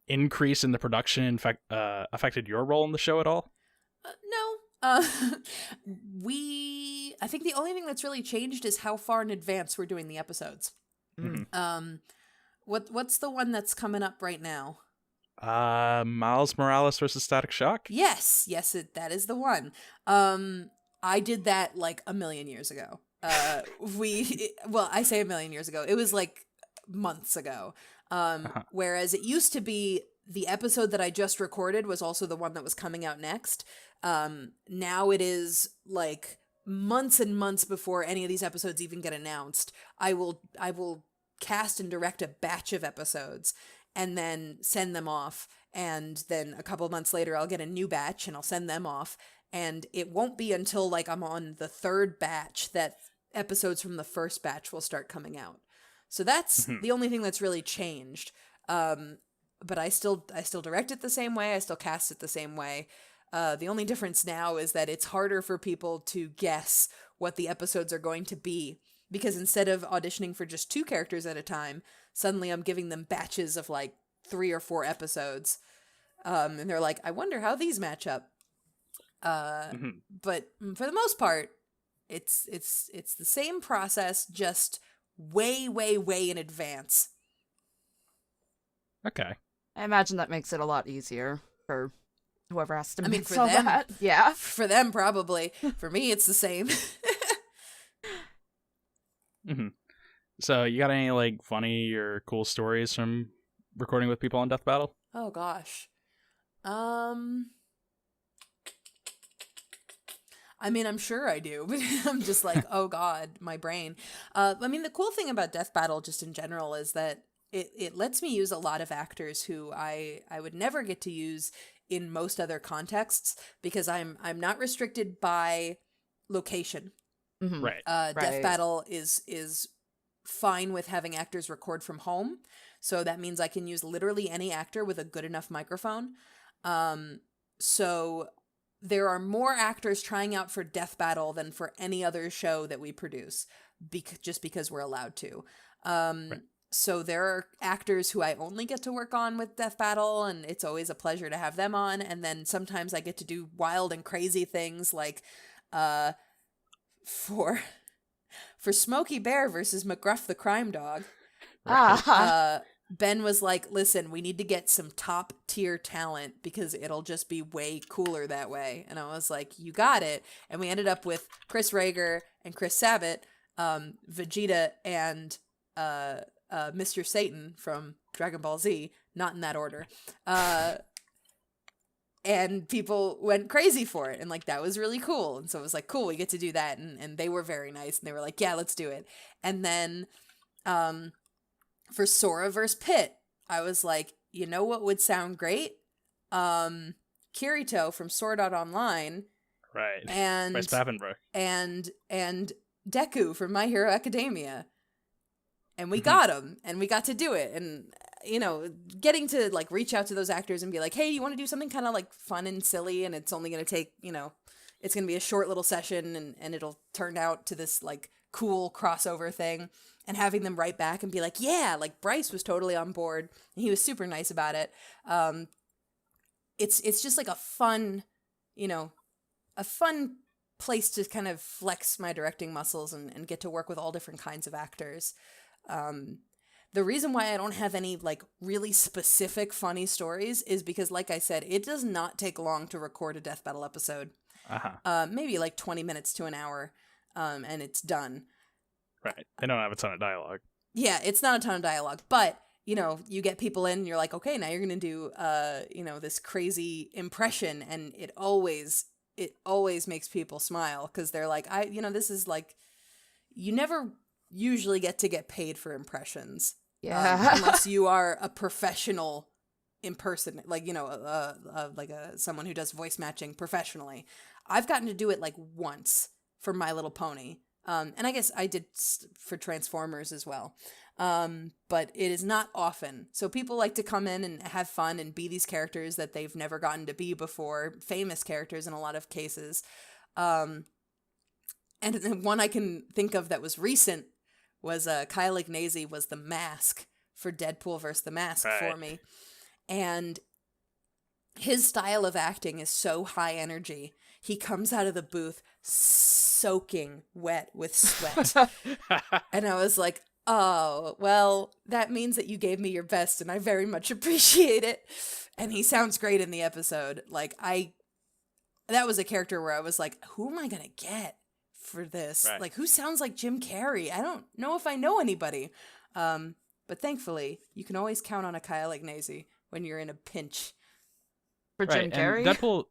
increase in the production affected your role in the show at all? No. I think the only thing that's really changed is how far in advance we're doing the episodes. Mm-hmm. What's the one that's coming up right now? Miles Morales versus Static Shock? Yes, that is the one. I did that a million years ago. I say a million years ago. It was months ago. Whereas it used to be the episode that I just recorded was also the one that was coming out next. Now it is months and months before any of these episodes even get announced. I will cast and direct a batch of episodes and then send them off. And then a couple of months later, I'll get a new batch and I'll send them off. And it won't be until I'm on the third batch that episodes from the first batch will start coming out. So that's the only thing that's really changed. But I still direct it the same way. I still cast it the same way. The only difference now is that it's harder for people to guess what the episodes are going to be, because instead of auditioning for just 2 characters at a time, suddenly I'm giving them batches of 3 or 4 episodes. And they're like, I wonder how these match up. But for the most part, it's the same process, just way, way, way in advance. Okay. I imagine that makes it a lot easier for whoever has to mix for all them, that. Yeah. For them, probably. For me, it's the same. Mm-hmm. So, you got any funny or cool stories from recording with people on Death Battle? Oh gosh. I'm sure I do, but I'm just oh god, my brain. The cool thing about Death Battle just in general is that it lets me use a lot of actors who I would never get to use in most other contexts, because I'm not restricted by location. Mm-hmm. Right. Death Battle is fine with having actors record from home, so that means I can use literally any actor with a good enough microphone. So there are more actors trying out for Death Battle than for any other show that we produce, just because we're allowed to. Right. So there are actors who I only get to work on with Death Battle, and it's always a pleasure to have them on. And then sometimes I get to do wild and crazy things for Smokey Bear versus McGruff the Crime Dog. Right. Ben was like, listen, we need to get some top tier talent because it'll just be way cooler that way. And I was like, you got it. And we ended up with Chris Rager and Chris Sabat, Vegeta, and Mr. Satan from Dragon Ball Z, not in that order. And people went crazy for it, and that was really cool. And so it was cool, we get to do that. And they were very nice, and they were like, yeah, let's do it. And then for Sora vs. Pit, I was like, you know what would sound great? Kirito from Sword Art Online. Right. And Bryce Papenbrook. And Deku from My Hero Academia. And we got them, and we got to do it. And, getting to, reach out to those actors and be like, hey, you want to do something kind of, fun and silly, and it's only going to take, it's going to be a short little session, and it'll turn out to this, cool crossover thing. And having them write back and be like, yeah, Bryce was totally on board, and he was super nice about it. It's just, a fun, a fun place to kind of flex my directing muscles and get to work with all different kinds of actors. The reason why I don't have any really specific funny stories is because, like I said, it does not take long to record a Death Battle episode. Maybe 20 minutes to an hour, and it's done. Right. They don't have a ton of dialogue. Yeah, it's not a ton of dialogue, but you get people in and you're like, okay, now you're going to do this crazy impression, and it always makes people smile, because they're like, this is you never usually get paid for impressions. Yeah. Unless you are a professional someone who does voice matching professionally. I've gotten to do it once for My Little Pony. And I guess I did for Transformers as well. But it is not often. So people like to come in and have fun and be these characters that they've never gotten to be before, famous characters in a lot of cases. And the one I can think of that was recent was Kyle Ignacy was the mask for Deadpool vs. the Mask for me. And his style of acting is so high energy. He comes out of the booth soaking wet with sweat. And I was like, oh, well, that means that you gave me your best, and I very much appreciate it. And he sounds great in the episode. Like, that was a character where I was like, who am I going to get for this? Right. Like, who sounds like Jim Carrey? I don't know if I know anybody. But thankfully, you can always count on a Kyle Ignacy when you're in a pinch. For Jim Carrey? And Deadpool...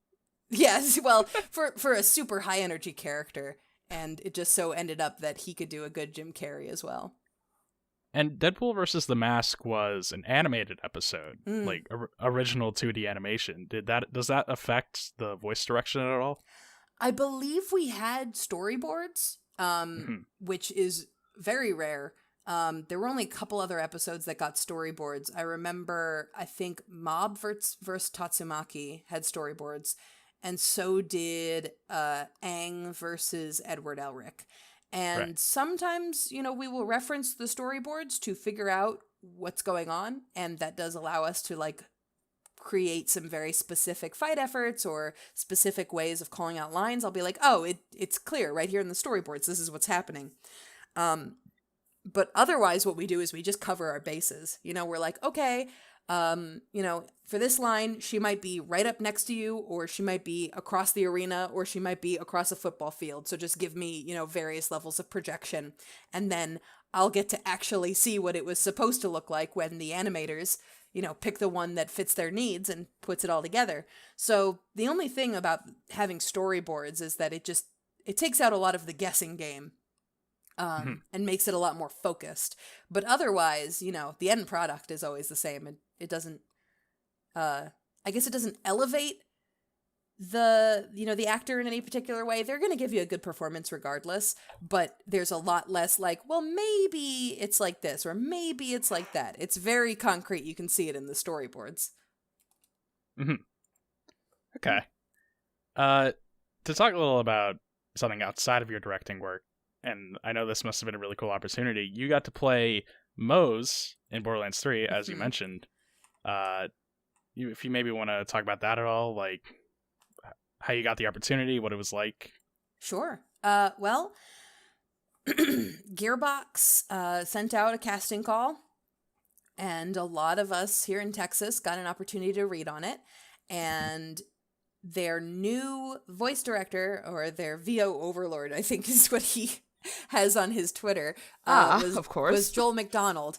Yes, well, for a super high energy character, and it just so ended up that he could do a good Jim Carrey as well. And Deadpool versus the Mask was an animated episode, like original 2D animation. Does that affect the voice direction at all? I believe we had storyboards, which is very rare. There were only a couple other episodes that got storyboards. I remember, I think Mob vs. Tatsumaki had storyboards, and so did Aang versus Edward Elric. And sometimes, we will reference the storyboards to figure out what's going on, and that does allow us to, like, create some very specific fight efforts or specific ways of calling out lines. I'll be like, oh, it's clear right here in the storyboards. This is what's happening. But otherwise, what we do is we just cover our bases. We're like, okay, for this line, she might be right up next to you, or she might be across the arena, or she might be across a football field. So just give me, various levels of projection. And then I'll get to actually see what it was supposed to look like when the animators, pick the one that fits their needs and puts it all together. So the only thing about having storyboards is that it takes out a lot of the guessing game. And makes it a lot more focused. But otherwise, the end product is always the same. It doesn't, I guess it doesn't elevate the actor in any particular way. They're going to give you a good performance regardless, but there's a lot less like, well, maybe it's like this, or maybe it's like that. It's very concrete. You can see it in the storyboards. Okay. To talk a little about something outside of your directing work, and I know this must have been a really cool opportunity. You got to play Mose in Borderlands 3, as you mentioned. If you maybe want to talk about that at all, like how you got the opportunity, what it was like. Sure. Well, Gearbox sent out a casting call, and a lot of us here in Texas got an opportunity to read on it. And their new voice director, or their VO overlord, I think is what he has on his Twitter, of course, was Joel McDonald.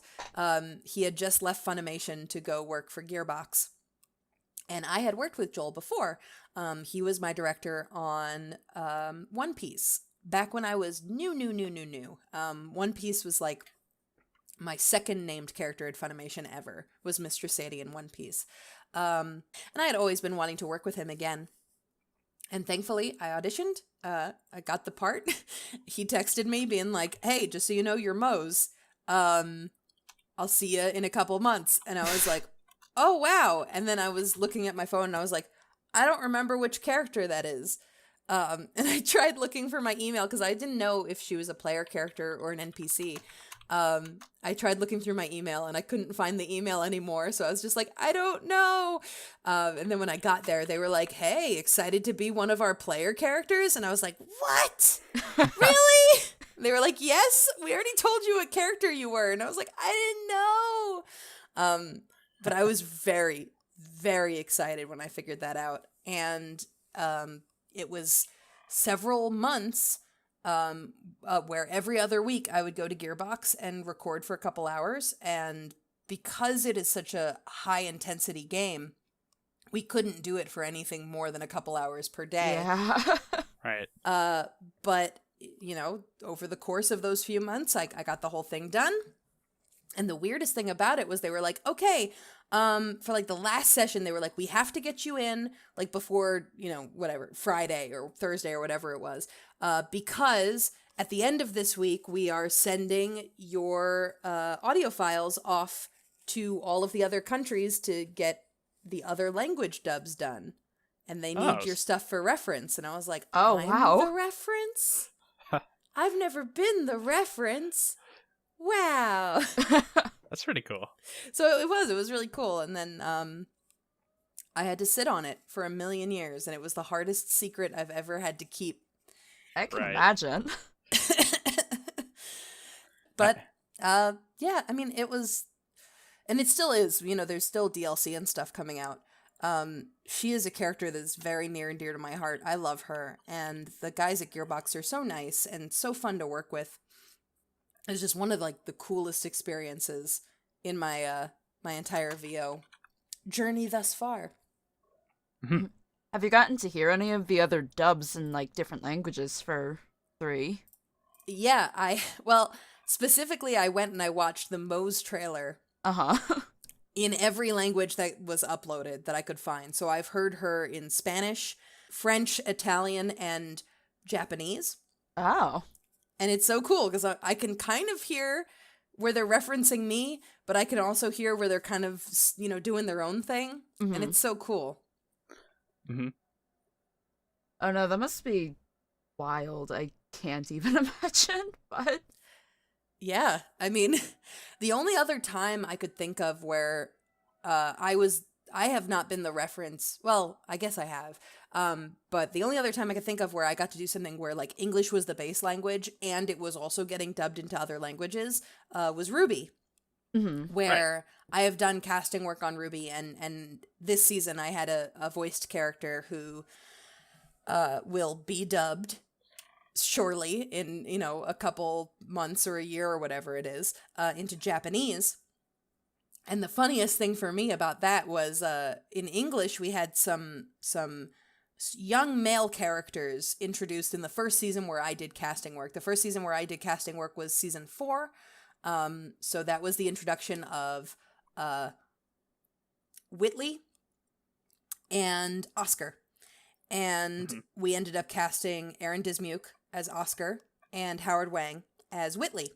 He had just left Funimation to go work for Gearbox. And I had worked with Joel before. He was my director on One Piece. Back when I was new. One Piece was like my second named character at Funimation ever, was Mr. Sadie in One Piece. And I had always been wanting to work with him again. And thankfully, I auditioned. I got the part. He texted me being like, hey, just so you know, you're Mose. I'll see you in a couple months. And I was like, oh, wow. And then I was looking at my phone and I was like, I don't remember which character that is. And I tried looking for my email because I didn't know if she was a player character or an NPC. I tried looking through my email and I couldn't find the email anymore. So I was just like, I don't know. And then when I got there, they were like, hey, excited to be one of our player characters? And I was like, what? Really? They were like, yes, we already told you what character you were. And I was like, I didn't know. But I was very, very excited when I figured that out. And it was several months where every other week I would go to Gearbox and record for a couple hours. And because it is such a high intensity game, we couldn't do it for anything more than a couple hours per day. Yeah. Right. But, over the course of those few months, I got the whole thing done. And the weirdest thing about it was they were like, okay, for like the last session, they were like, we have to get you in like before, whatever, Friday or Thursday or whatever it was, because at the end of this week, we are sending your audio files off to all of the other countries to get the other language dubs done. And they need your stuff for reference. And I was like, oh, I'm wow. the reference? I've never been the reference. Wow. That's pretty cool. So it was really cool. And then I had to sit on it for 1,000,000 years, and it was the hardest secret I've ever had to keep. I can imagine. But yeah, I mean, it was, and it still is, you know, there's still DLC and stuff coming out. She is a character that's very near and dear to my heart. I love her, and the guys at Gearbox are so nice and so fun to work with. It's just one of like the coolest experiences in my my entire VO journey thus far. Mm-hmm. Have you gotten to hear any of the other dubs in like different languages for 3? Yeah, specifically I went and I watched the Moe's trailer. In every language that was uploaded that I could find. So I've heard her in Spanish, French, Italian, and Japanese. Oh. And it's so cool because I can kind of hear where they're referencing me, but I can also hear where they're kind of, you know, doing their own thing. And it's so cool. Mm-hmm. Oh no, that must be wild. I can't even imagine, but... Yeah, I mean, the only other time I could think of where I have not been the reference, well, I guess I have, but the only other time I could think of where I got to do something where, like, English was the base language and it was also getting dubbed into other languages was Ruby, where I have done casting work on Ruby, and this season I had a voiced character who will be dubbed surely in, you know, a couple months or a year or whatever it is, into Japanese. And the funniest thing for me about that was in English we had some young male characters introduced in the first season where I did casting work. The first season where I did casting work was season 4. So that was the introduction of Whitley and Oscar. And we ended up casting Aaron Dismuke as Oscar and Howard Wang as Whitley.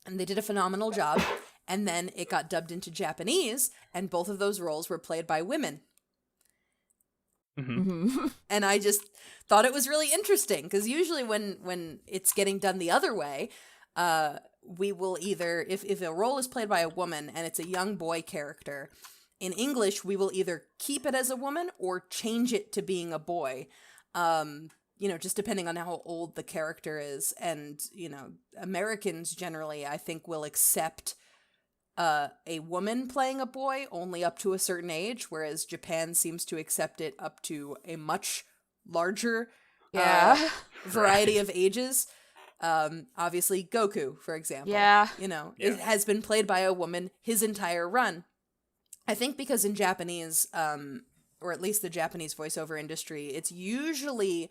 And they did a phenomenal job. And then it got dubbed into Japanese, and both of those roles were played by women. And I just thought it was really interesting, because usually when it's getting done the other way, we will either, if a role is played by a woman and it's a young boy character, in English, we will either keep it as a woman or change it to being a boy. You know, just depending on how old the character is. And, you know, Americans generally, I think, will accept a woman playing a boy only up to a certain age, whereas Japan seems to accept it up to a much larger variety of ages. Obviously, Goku, for example. You know, it has been played by a woman his entire run. I think because in Japanese, or at least the Japanese voiceover industry, it's usually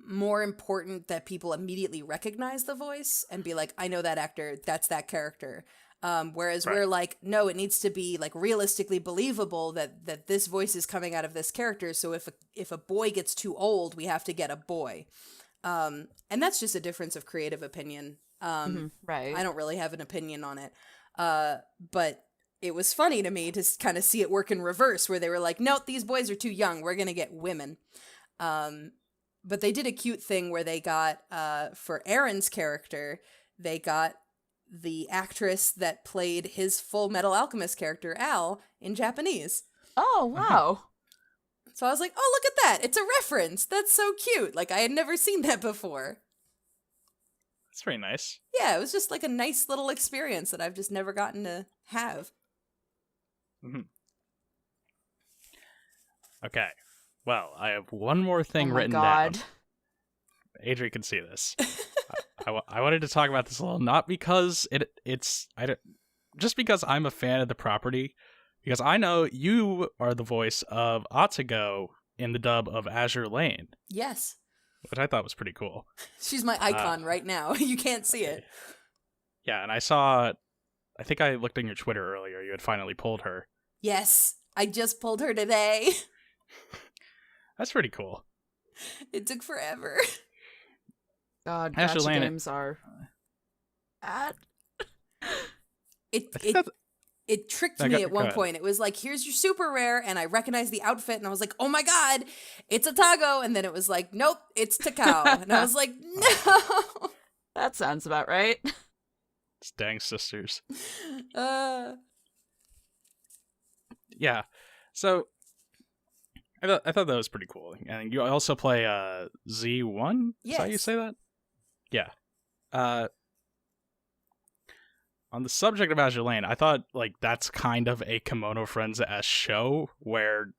more important that people immediately recognize the voice and be like, I know that actor, that's that character. Whereas we're like, no, it needs to be like realistically believable that this voice is coming out of this character. So if a boy gets too old, we have to get a boy. And that's just a difference of creative opinion. Right. I don't really have an opinion on it. But it was funny to me to kind of see it work in reverse, where they were like, no, these boys are too young. We're going to get women. But they did a cute thing where they got, for Aaron's character, they got the actress that played his Full Metal Alchemist character, Al, in Japanese. Oh, wow. So I was like, oh, look at that. It's a reference. That's so cute. Like, I had never seen that before. That's very nice. Yeah, it was just like a nice little experience that I've just never gotten to have. Okay. Well, I have one more thing written down. Adri can see this. I wanted to talk about this a little, not because just because I'm a fan of the property, because I know you are the voice of Atsugo in the dub of Azure Lane. Yes. Which I thought was pretty cool. She's my icon right now. You can't see it. Yeah, and I think I looked on your Twitter earlier, you had finally pulled her. Yes, I just pulled her today. That's pretty cool. It took forever. God, gacha games are bad. It it tricked me at one point. It was like, here's your super rare, and I recognized the outfit, and I was like, oh my god, it's a Tago, and then it was like, nope, it's Takao, and I was like, no. That sounds about right. It's dang sisters. Uh, Yeah. So I thought that was pretty cool. And you also play Z1? Yes. Is that how you say that? Yeah. On the subject of Azure Lane, I thought like that's kind of a Kemono Friends-esque show where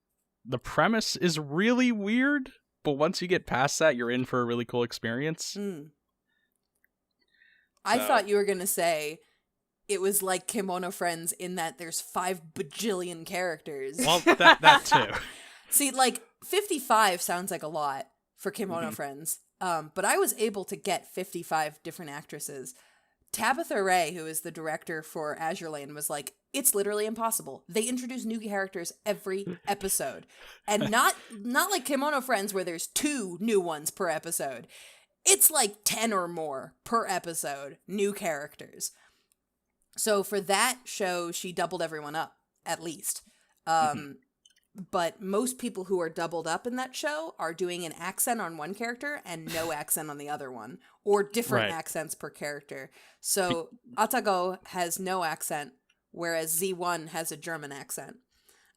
the premise is really weird, but once you get past that, you're in for a really cool experience. I thought you were going to say it was like Kemono Friends in that there's 5 bajillion characters. Well, that too. See, like, 55 sounds like a lot for Kemono Friends, but I was able to get 55 different actresses. Tabitha Ray, who is the director for Azure Lane, was like, it's literally impossible. They introduce new characters every episode. And not like Kemono Friends where there's 2 new ones per episode. It's like 10 or more per episode, new characters. So for that show, she doubled everyone up, at least. But most people who are doubled up in that show are doing an accent on one character and no accent on the other one, or different accents per character. So Atago has no accent, whereas Z1 has a German accent.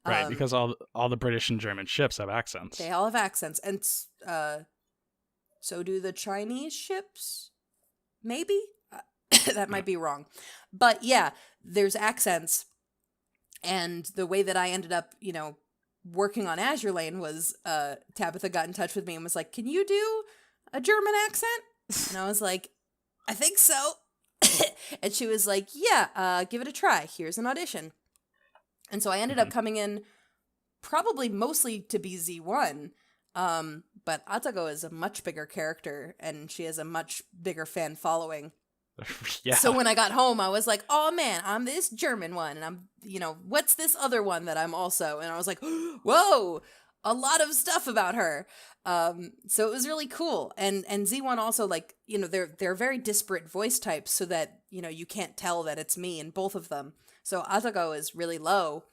Right, because all the British and German ships have accents. They all have accents, and so do the Chinese ships? Maybe? That might be wrong. But yeah, there's accents, and the way that I ended up, working on Azure Lane was Tabitha got in touch with me and was like, can you do a German accent? And I was like, I think so. And she was like, yeah, give it a try. Here's an audition. And so I ended up coming in probably mostly to be Z1, but Atago is a much bigger character, and she has a much bigger fan following. Yeah. So when I got home, I was like, oh man, I'm this German one, and I'm, what's this other one that I'm also? And I was like, whoa, a lot of stuff about her. So it was really cool. And Z1 also, like, they're very disparate voice types so that, you can't tell that it's me in both of them. So Atago is really low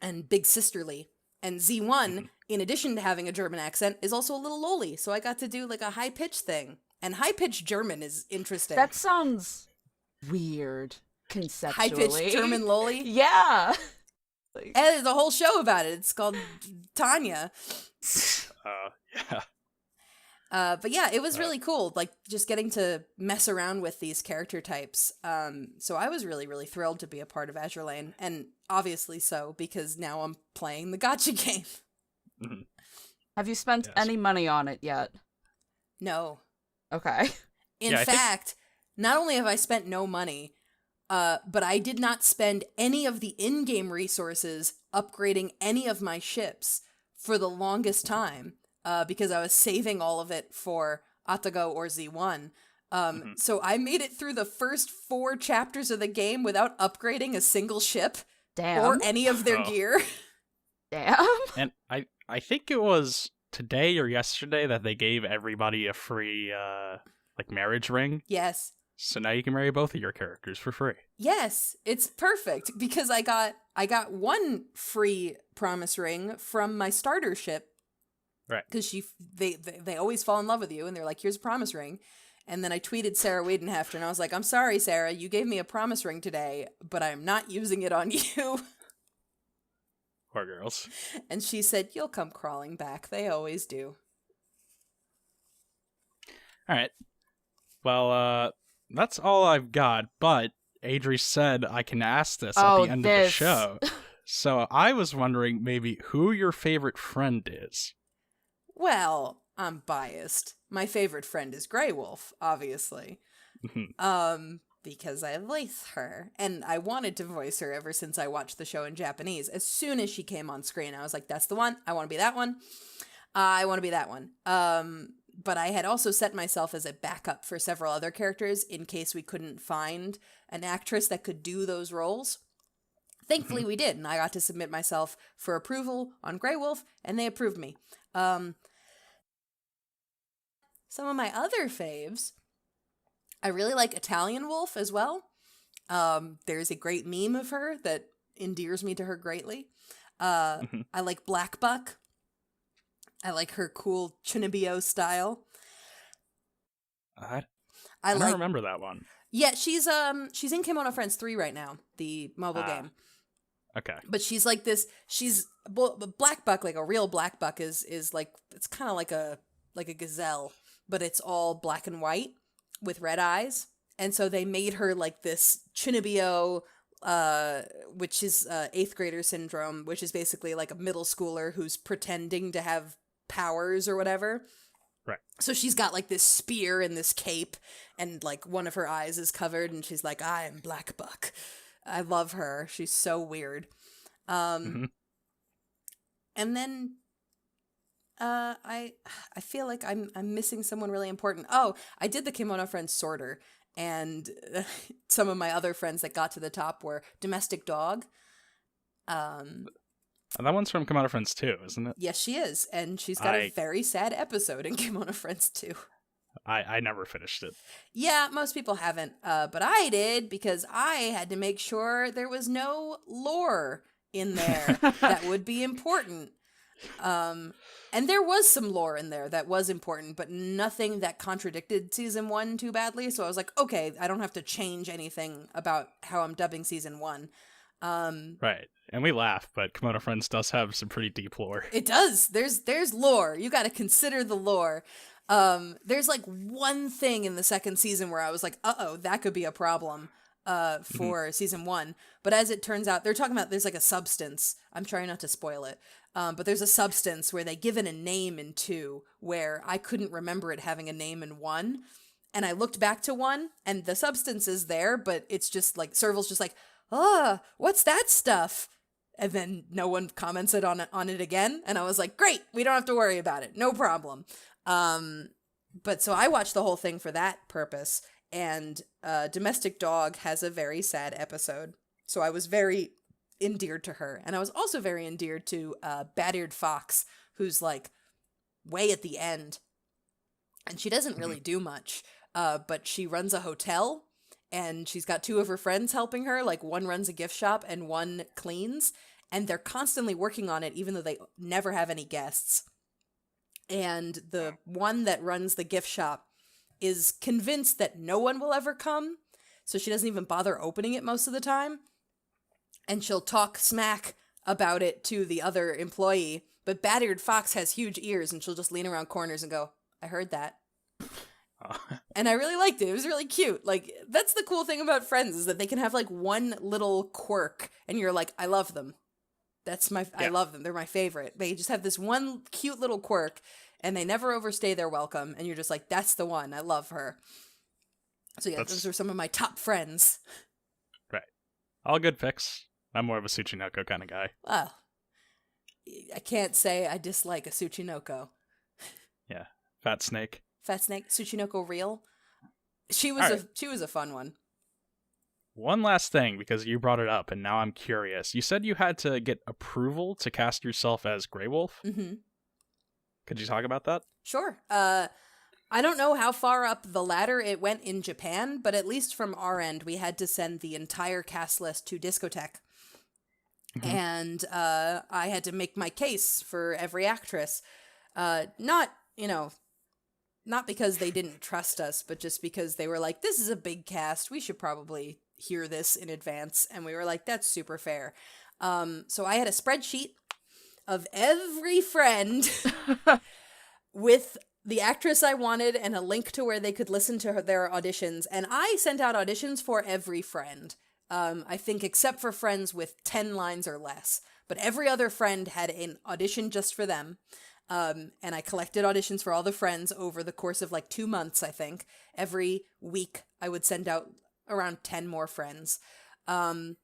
and big sisterly. And Z1, in addition to having a German accent, is also a little lowly. So I got to do like a high-pitched thing. And high-pitched German is interesting. That sounds weird, conceptually. High-pitched German loli? Yeah. And there's a whole show about it. It's called Tanya. Yeah. But yeah, it was really cool, like, just getting to mess around with these character types. So I was really, really thrilled to be a part of Azure Lane. And obviously so, because now I'm playing the gacha game. Have you spent any money on it yet? No. Okay. In fact, not only have I spent no money, but I did not spend any of the in-game resources upgrading any of my ships for the longest time, because I was saving all of it for Atago or Z1. So I made it through the first 4 chapters of the game without upgrading a single ship or any of their gear. Damn. And I think it was today or yesterday that they gave everybody a free marriage ring. Yes. So now you can marry both of your characters for free. Yes, it's perfect because I got 1 free promise ring from my starter ship. Right. Because they always fall in love with you, and they're like, here's a promise ring. And then I tweeted Sarah Wiedenhefter, and I was like, I'm sorry, Sarah, you gave me a promise ring today, but I'm not using it on you. Poor girls. And she said, you'll come crawling back. They always do. All right. Well, that's all I've got, but Adri said I can ask this at the end of the show. So I was wondering maybe who your favorite friend is. Well, I'm biased. My favorite friend is Grey Wolf, obviously. Because I voice her. And I wanted to voice her ever since I watched the show in Japanese. As soon as she came on screen, I was like, that's the one. I want to be that one. I want to be that one. But I had also set myself as a backup for several other characters in case we couldn't find an actress that could do those roles. Thankfully, we did, and I got to submit myself for approval on Grey Wolf, and they approved me. Some of my other faves, I really like Italian Wolf as well. There's a great meme of her that endears me to her greatly. Mhm. I like Black Buck. I like her cool Chunibyo style. I I don't like. remember that one. Yeah, she's in Kemono Friends 3 right now, the mobile game. Okay. But she's like this. She's Black Buck, like a real Black Buck, is like, it's kind of like a gazelle, but it's all black and white with red eyes. And so they made her like this Chunibyo, which is 8th grader syndrome, which is basically like a middle schooler who's pretending to have powers or whatever. Right. So she's got like this spear and this cape, and like one of her eyes is covered, and she's like, I am Black Buck. I love her. She's so weird. And then I feel like I'm missing someone really important. Oh, I did the Kemono Friends sorter, and some of my other friends that got to the top were Domestic Dog. That one's from Comodo Friends 2, isn't it? Yes, she is, and she's got a very sad episode in Kemono Friends 2. I never finished it. Yeah, most people haven't, but I did, because I had to make sure there was no lore in there that would be important. And there was some lore in there that was important, but nothing that contradicted season 1 too badly. So I was like, okay, I don't have to change anything about how I'm dubbing season 1. Right. And we laugh, but Comodo Friends does have some pretty deep lore. It does. There's lore. You got to consider the lore. There's like one thing in the second season where I was like, uh-oh, that could be a problem for season 1. But as it turns out, they're talking about, there's like a substance. I'm trying not to spoil it. But there's a substance where they give it a name in 2, where I couldn't remember it having a name in 1. And I looked back to 1, and the substance is there, but it's just like, Serval's just like, what's that stuff? And then no one commented on it again. And I was like, great, we don't have to worry about it. No problem. But so I watched the whole thing for that purpose. And Domestic Dog has a very sad episode. So I was very endeared to her. And I was also very endeared to Bad-Eared Fox, who's like way at the end. And she doesn't really do much. But she runs a hotel. And she's got 2 of her friends helping her. Like, one runs a gift shop and one cleans. And they're constantly working on it, even though they never have any guests. And the one that runs the gift shop is convinced that no one will ever come. So she doesn't even bother opening it most of the time. And she'll talk smack about it to the other employee. But Bad-Eared Fox has huge ears, and she'll just lean around corners and go, I heard that. And I really liked it. It was really cute. Like, that's the cool thing about Friends, is that they can have like one little quirk and you're like, I love them. I love them. They're my favorite. They just have this one cute little quirk and they never overstay their welcome. And you're just like, that's the one. I love her. So yeah, those are some of my top friends. Right. All good picks. I'm more of a Tsuchinoko kind of guy. Well, I can't say I dislike a Tsuchinoko. Yeah. Fat Snake. Fat Snake, Tsuchinoko real. She was a fun one. One last thing, because you brought it up, and now I'm curious. You said you had to get approval to cast yourself as Grey Wolf. Mm-hmm. Could you talk about that? Sure. I don't know how far up the ladder it went in Japan, but at least from our end, we had to send the entire cast list to Discotheque. Mm-hmm. And I had to make my case for every actress. Not because they didn't trust us, but just because they were like, this is a big cast. We should probably hear this in advance. And we were like, that's super fair. So I had a spreadsheet of every friend with the actress I wanted and a link to where they could listen to their auditions. And I sent out auditions for every friend. I think except for friends with 10 lines or less. But every other friend had an audition just for them. And I collected auditions for all the friends over the course of like 2 months, I think. Every week I would send out around 10 more friends. And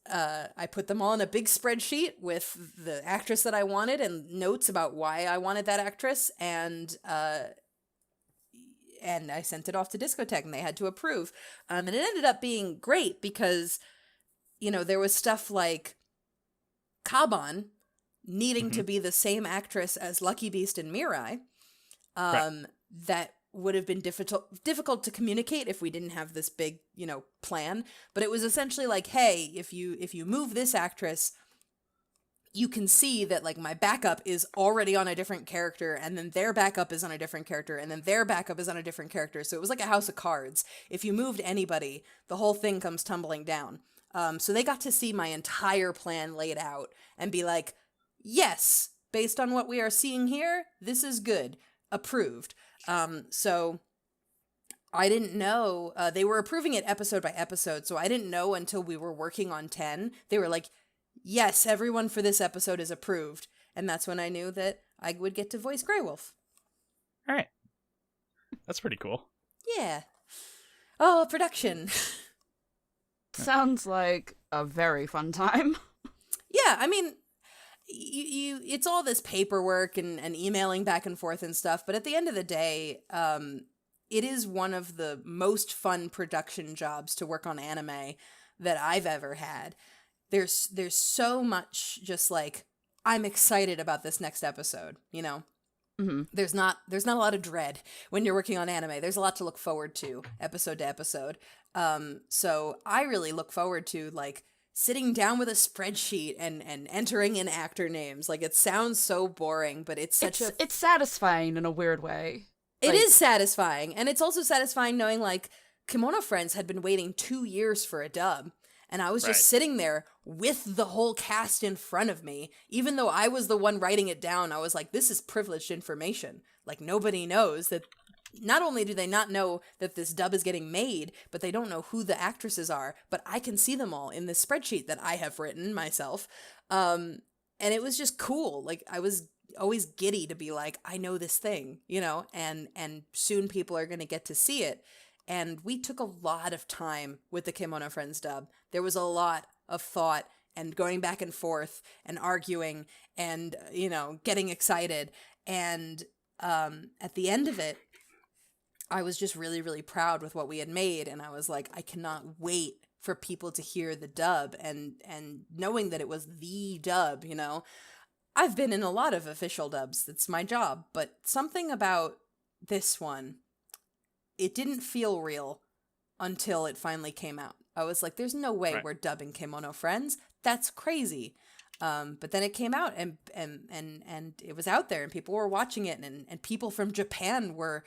I put them all in a big spreadsheet with the actress that I wanted and notes about why I wanted that actress. And I sent it off to Discotheque and they had to approve. And it ended up being great because, there was stuff like Kaban needing to be the same actress as Lucky Beast and Mirai, right. that would have been difficult to communicate if we didn't have this big, plan. But it was essentially like, hey, if you move this actress, you can see that like my backup is already on a different character, and then their backup is on a different character, and then their backup is on a different character. So it was like a house of cards. If you moved anybody, the whole thing comes tumbling down. So they got to see my entire plan laid out and be like, yes, based on what we are seeing here, this is good. Approved. So I didn't know, they were approving it episode by episode, so I didn't know until we were working on 10. They were like, yes, everyone for this episode is approved. And that's when I knew that I would get to voice Grey Wolf. All right. That's pretty cool. Yeah. Oh, production. Sounds like a very fun time. Yeah, I mean, it's all this paperwork and emailing back and forth and stuff, but at the end of the day, it is one of the most fun production jobs to work on anime that I've ever had. There's so much just like, I'm excited about this next episode, Mm-hmm. There's not a lot of dread when you're working on anime. There's a lot to look forward to episode to episode. So I really look forward to like sitting down with a spreadsheet and entering in actor names. Like, it sounds so boring, but it's satisfying in a weird way. It is satisfying. And it's also satisfying knowing like Kemono Friends had been waiting 2 years for a dub. And I was just sitting there with the whole cast in front of me. Even though I was the one writing it down, I was like, this is privileged information. Like, nobody knows that. Not only do they not know that this dub is getting made, but they don't know who the actresses are. But I can see them all in this spreadsheet that I have written myself. And it was just cool. Like, I was always giddy to be like, I know this thing, and soon people are going to get to see it. And we took a lot of time with the Kemono Friends dub. There was a lot of thought and going back and forth and arguing and, getting excited. And at the end of it, I was just really, really proud with what we had made. And I was like, I cannot wait for people to hear the dub and knowing that it was the dub, I've been in a lot of official dubs. That's my job. But something about this one, it didn't feel real until it finally came out. I was like, there's no way we're dubbing Kemono Friends. That's crazy. But then it came out and it was out there and people were watching it and people from Japan were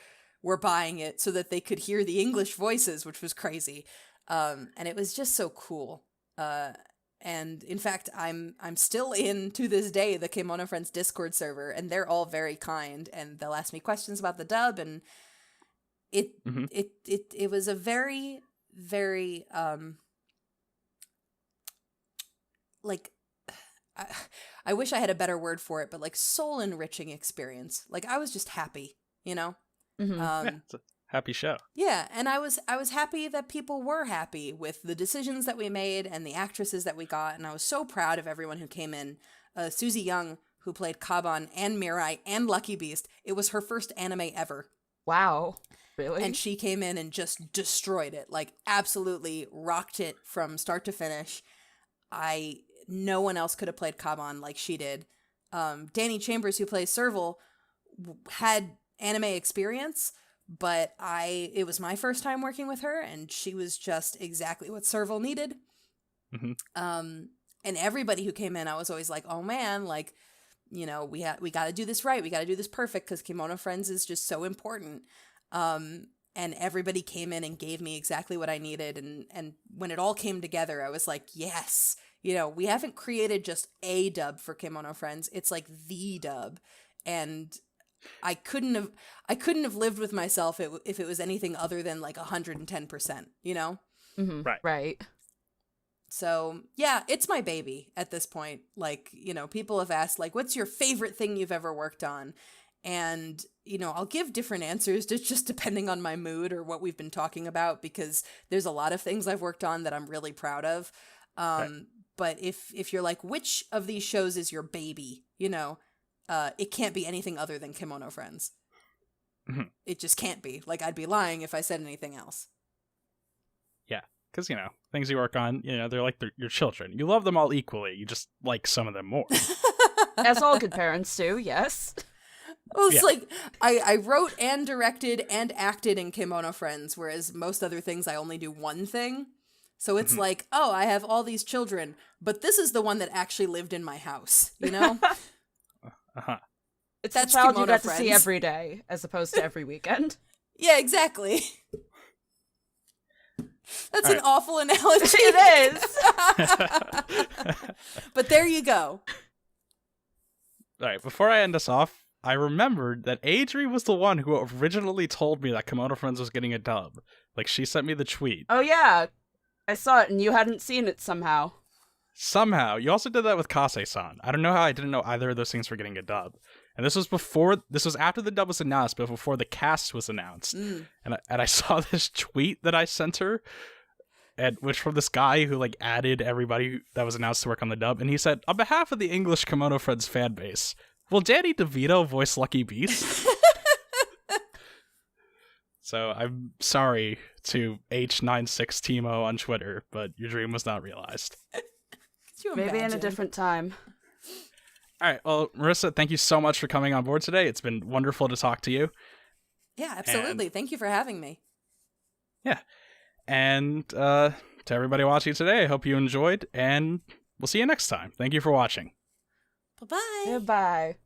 buying it so that they could hear the English voices, which was crazy. And it was just so cool. And in fact, I'm still in, to this day, the Kemono Friends Discord Server, and they're all very kind, and they'll ask me questions about the dub, and it was a very, very, like, I wish I had a better word for it, but like soul-enriching experience. Like, I was just happy, Mm-hmm. It's a happy show. Yeah, and I was happy that people were happy with the decisions that we made and the actresses that we got, and I was so proud of everyone who came in. Susie Young, who played Kaban and Mirai and Lucky Beast, it was her first anime ever. Wow. Really? And she came in and just destroyed it, like absolutely rocked it from start to finish. No one else could have played Kaban like she did. Danny Chambers, who plays Serval, had anime experience, but it was my first time working with her, and she was just exactly what Serval needed. Mm-hmm. And everybody who came in, I was always like, oh man, like, we got to do this right. We got to do this perfect because Kemono Friends is just so important. And everybody came in and gave me exactly what I needed. And when it all came together, I was like, yes, we haven't created just a dub for Kemono Friends. It's like the dub. And I couldn't have lived with myself if it was anything other than like 110%, Mm-hmm. Right. So yeah, it's my baby at this point. Like, people have asked like, what's your favorite thing you've ever worked on? And, I'll give different answers just depending on my mood or what we've been talking about, because there's a lot of things I've worked on that I'm really proud of. But if you're like, which of these shows is your baby, it can't be anything other than Kemono Friends. Mm-hmm. It just can't be. Like, I'd be lying if I said anything else. Yeah, because, things you work on, they're like your children. You love them all equally. You just like some of them more. As all good parents do, yes. Well, it's Yeah. like I wrote and directed and acted in Kemono Friends, whereas most other things I only do one thing. So it's like, oh, I have all these children, but this is the one that actually lived in my house, you know? Uh-huh. It's That's the child you Kemono got to see Friends. every day, as opposed to every weekend. Yeah, exactly. That's All an awful analogy. It is. But there you go. All right, before I end us off, I remembered that Adri was the one who originally told me that Comodo Friends was getting a dub. Like, she sent me the tweet. Oh yeah, I saw it and you hadn't seen it somehow. Somehow. You also did that with Kase-san. I don't know how I didn't know either of those things were getting a dub. And this was after the dub was announced, but before the cast was announced. Mm. And I saw this tweet that I sent her, which from this guy who like added everybody that was announced to work on the dub, and he said, on behalf of the English Kemono Friends fan base, will Danny DeVito voice Lucky Beast? So I'm sorry to H96 Timo on Twitter, but your dream was not realized. Could you Maybe in a imagine? different time. All right, well, Marissa, thank you so much for coming on board today. It's been wonderful to talk to you. Yeah, absolutely. Thank you for having me. Yeah. And to everybody watching today, I hope you enjoyed, and we'll see you next time. Thank you for watching. Bye-bye. Goodbye.